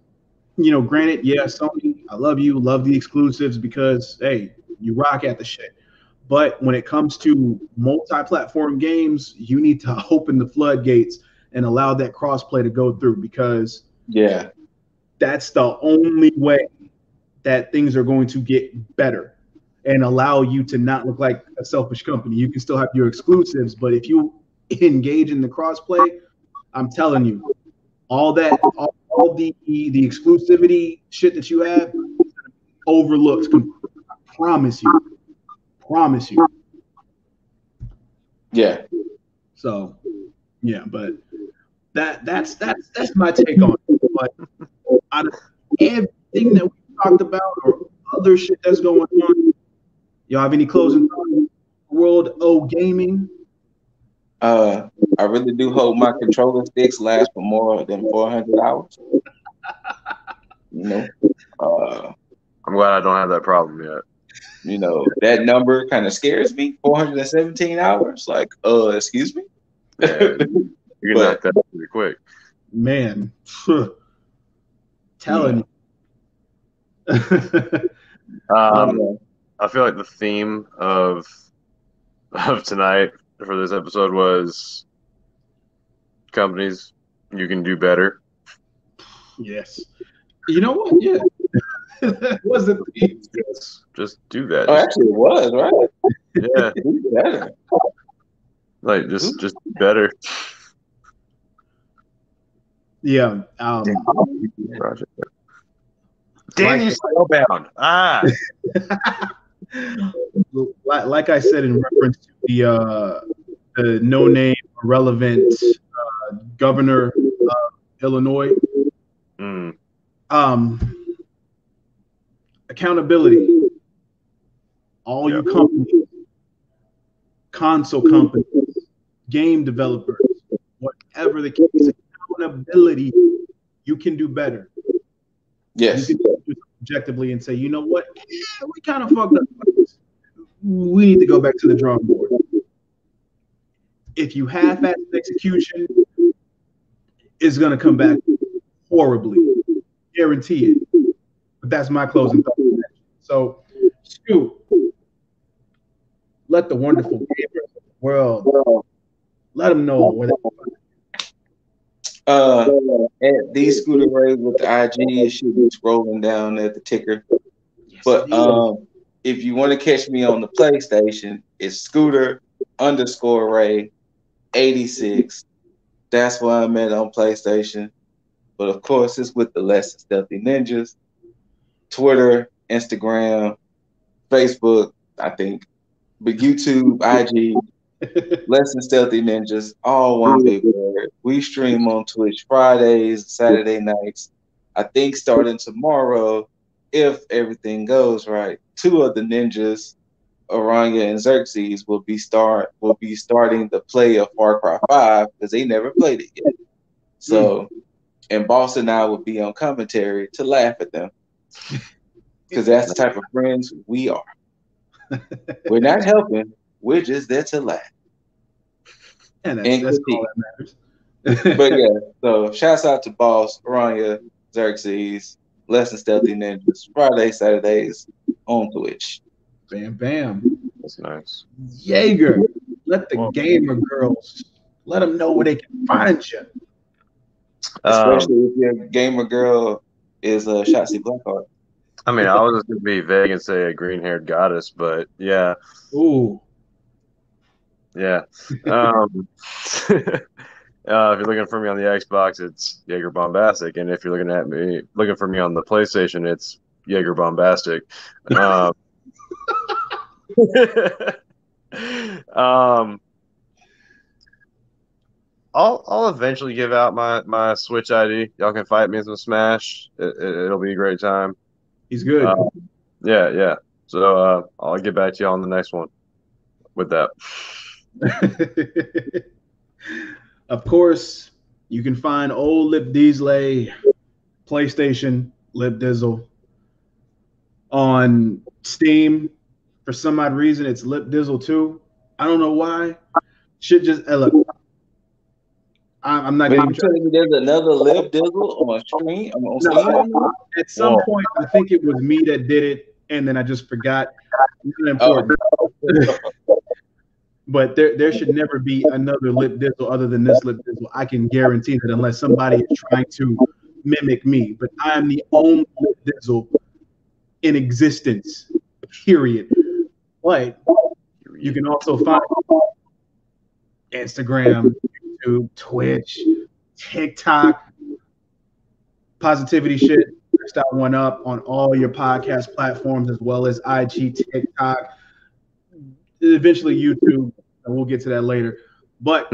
granted, Sony, I love you, love the exclusives because, hey, you rock at the shit. But when it comes to multi-platform games, you need to open the floodgates and allow that cross-play to go through, because that's the only way that things are going to get better and allow you to not look like a selfish company. You can still have your exclusives, but if you engage in the crossplay, I'm telling you, all the exclusivity shit that you have overlooked. I promise you. Yeah. So, yeah, but that's my take on it. But out of everything that we talked about or other shit that's going on, y'all have any closing thoughts? World O Gaming. I really do hope my controller sticks last for more than 400 hours. I'm glad I don't have that problem yet. That number kind of scares me. 417 hours. Like, excuse me? Yeah, you can knock that pretty quick. Man. Telling you. I feel like the theme of tonight for this episode was companies, you can do better. Yes. You know what? Yeah. That wasn't just do that. Oh, actually, it was, right? Yeah. Do better. Like just better. Yeah. Danny Spellbound. Like I said, in reference to the no-name, irrelevant governor of Illinois, accountability. All you companies, console companies, game developers, whatever the case, accountability. You can do better. Yes. You can do it objectively and say, you know what? Yeah, we kind of fucked up. We need to go back to the drawing board. if you half-ass execution, it's gonna come back horribly, guarantee it. But that's my closing thought. So, Scoot, let the wonderful gamers of the world let them know where they at these ScooterRay with the IG, it should be scrolling down at the ticker. Yes, but if you want to catch me on the PlayStation, it's Scooter_Ray 86. That's where I'm at on PlayStation. But of course, it's with the Less Than Stealthy Ninjas. Twitter, Instagram, Facebook, I think, but YouTube, IG, Less Than Stealthy Ninjas, all one big word. We stream on Twitch Fridays, Saturday nights. I think starting tomorrow, if everything goes right, 2 of the ninjas, Aranya and Xerxes, will be starting the play of Far Cry 5 because they never played it yet. So, and Boss and I will be on commentary to laugh at them because that's the type of friends we are. We're not helping; we're just there to laugh. And that's all that matters. But yeah, so shouts out to Boss, Aranya, Xerxes, Less Than Stealthy Ninjas, Friday, Saturdays on Twitch. Bam, bam. That's nice. Jaeger, let the gamer girls, let them know where they can find you. Especially if your gamer girl is a Shotzi Blackheart. I mean, I was just going to be vague and say a green-haired goddess, but yeah. Ooh. Yeah. If you're looking for me on the Xbox, it's Jaeger Bombastic, and if you're looking for me on the PlayStation, it's Jaeger Bombastic. I'll eventually give out my Switch ID. Y'all can fight me in some Smash. It'll be a great time. He's good. Yeah. So I'll get back to you on the next one with that. Of course, you can find old Lip Diesley, PlayStation, Lip Dizzle, on Steam. For some odd reason, it's Lip Dizzle 2. I don't know why. Should just look. I'm not even telling me there's another Lip Dizzle on stream. No, at some point, I think it was me that did it, and then I just forgot. Not important. But there should never be another Lip Dizzle other than this Lip Dizzle. I can guarantee that unless somebody is trying to mimic me. But I am the only Lip Dizzle in existence, period. But you can also find Instagram, YouTube, Twitch, TikTok, Positivity Shit, Style One Up on all your podcast platforms as well as IG, TikTok, eventually YouTube. We'll get to that later. But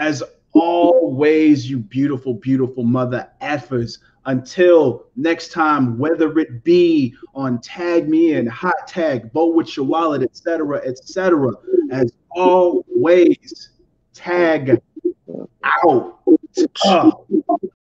as always, you beautiful, beautiful mother effers, until next time, whether it be on Tag Me In, Hot Tag, Vote With Your Wallet, etc., as always, tag out.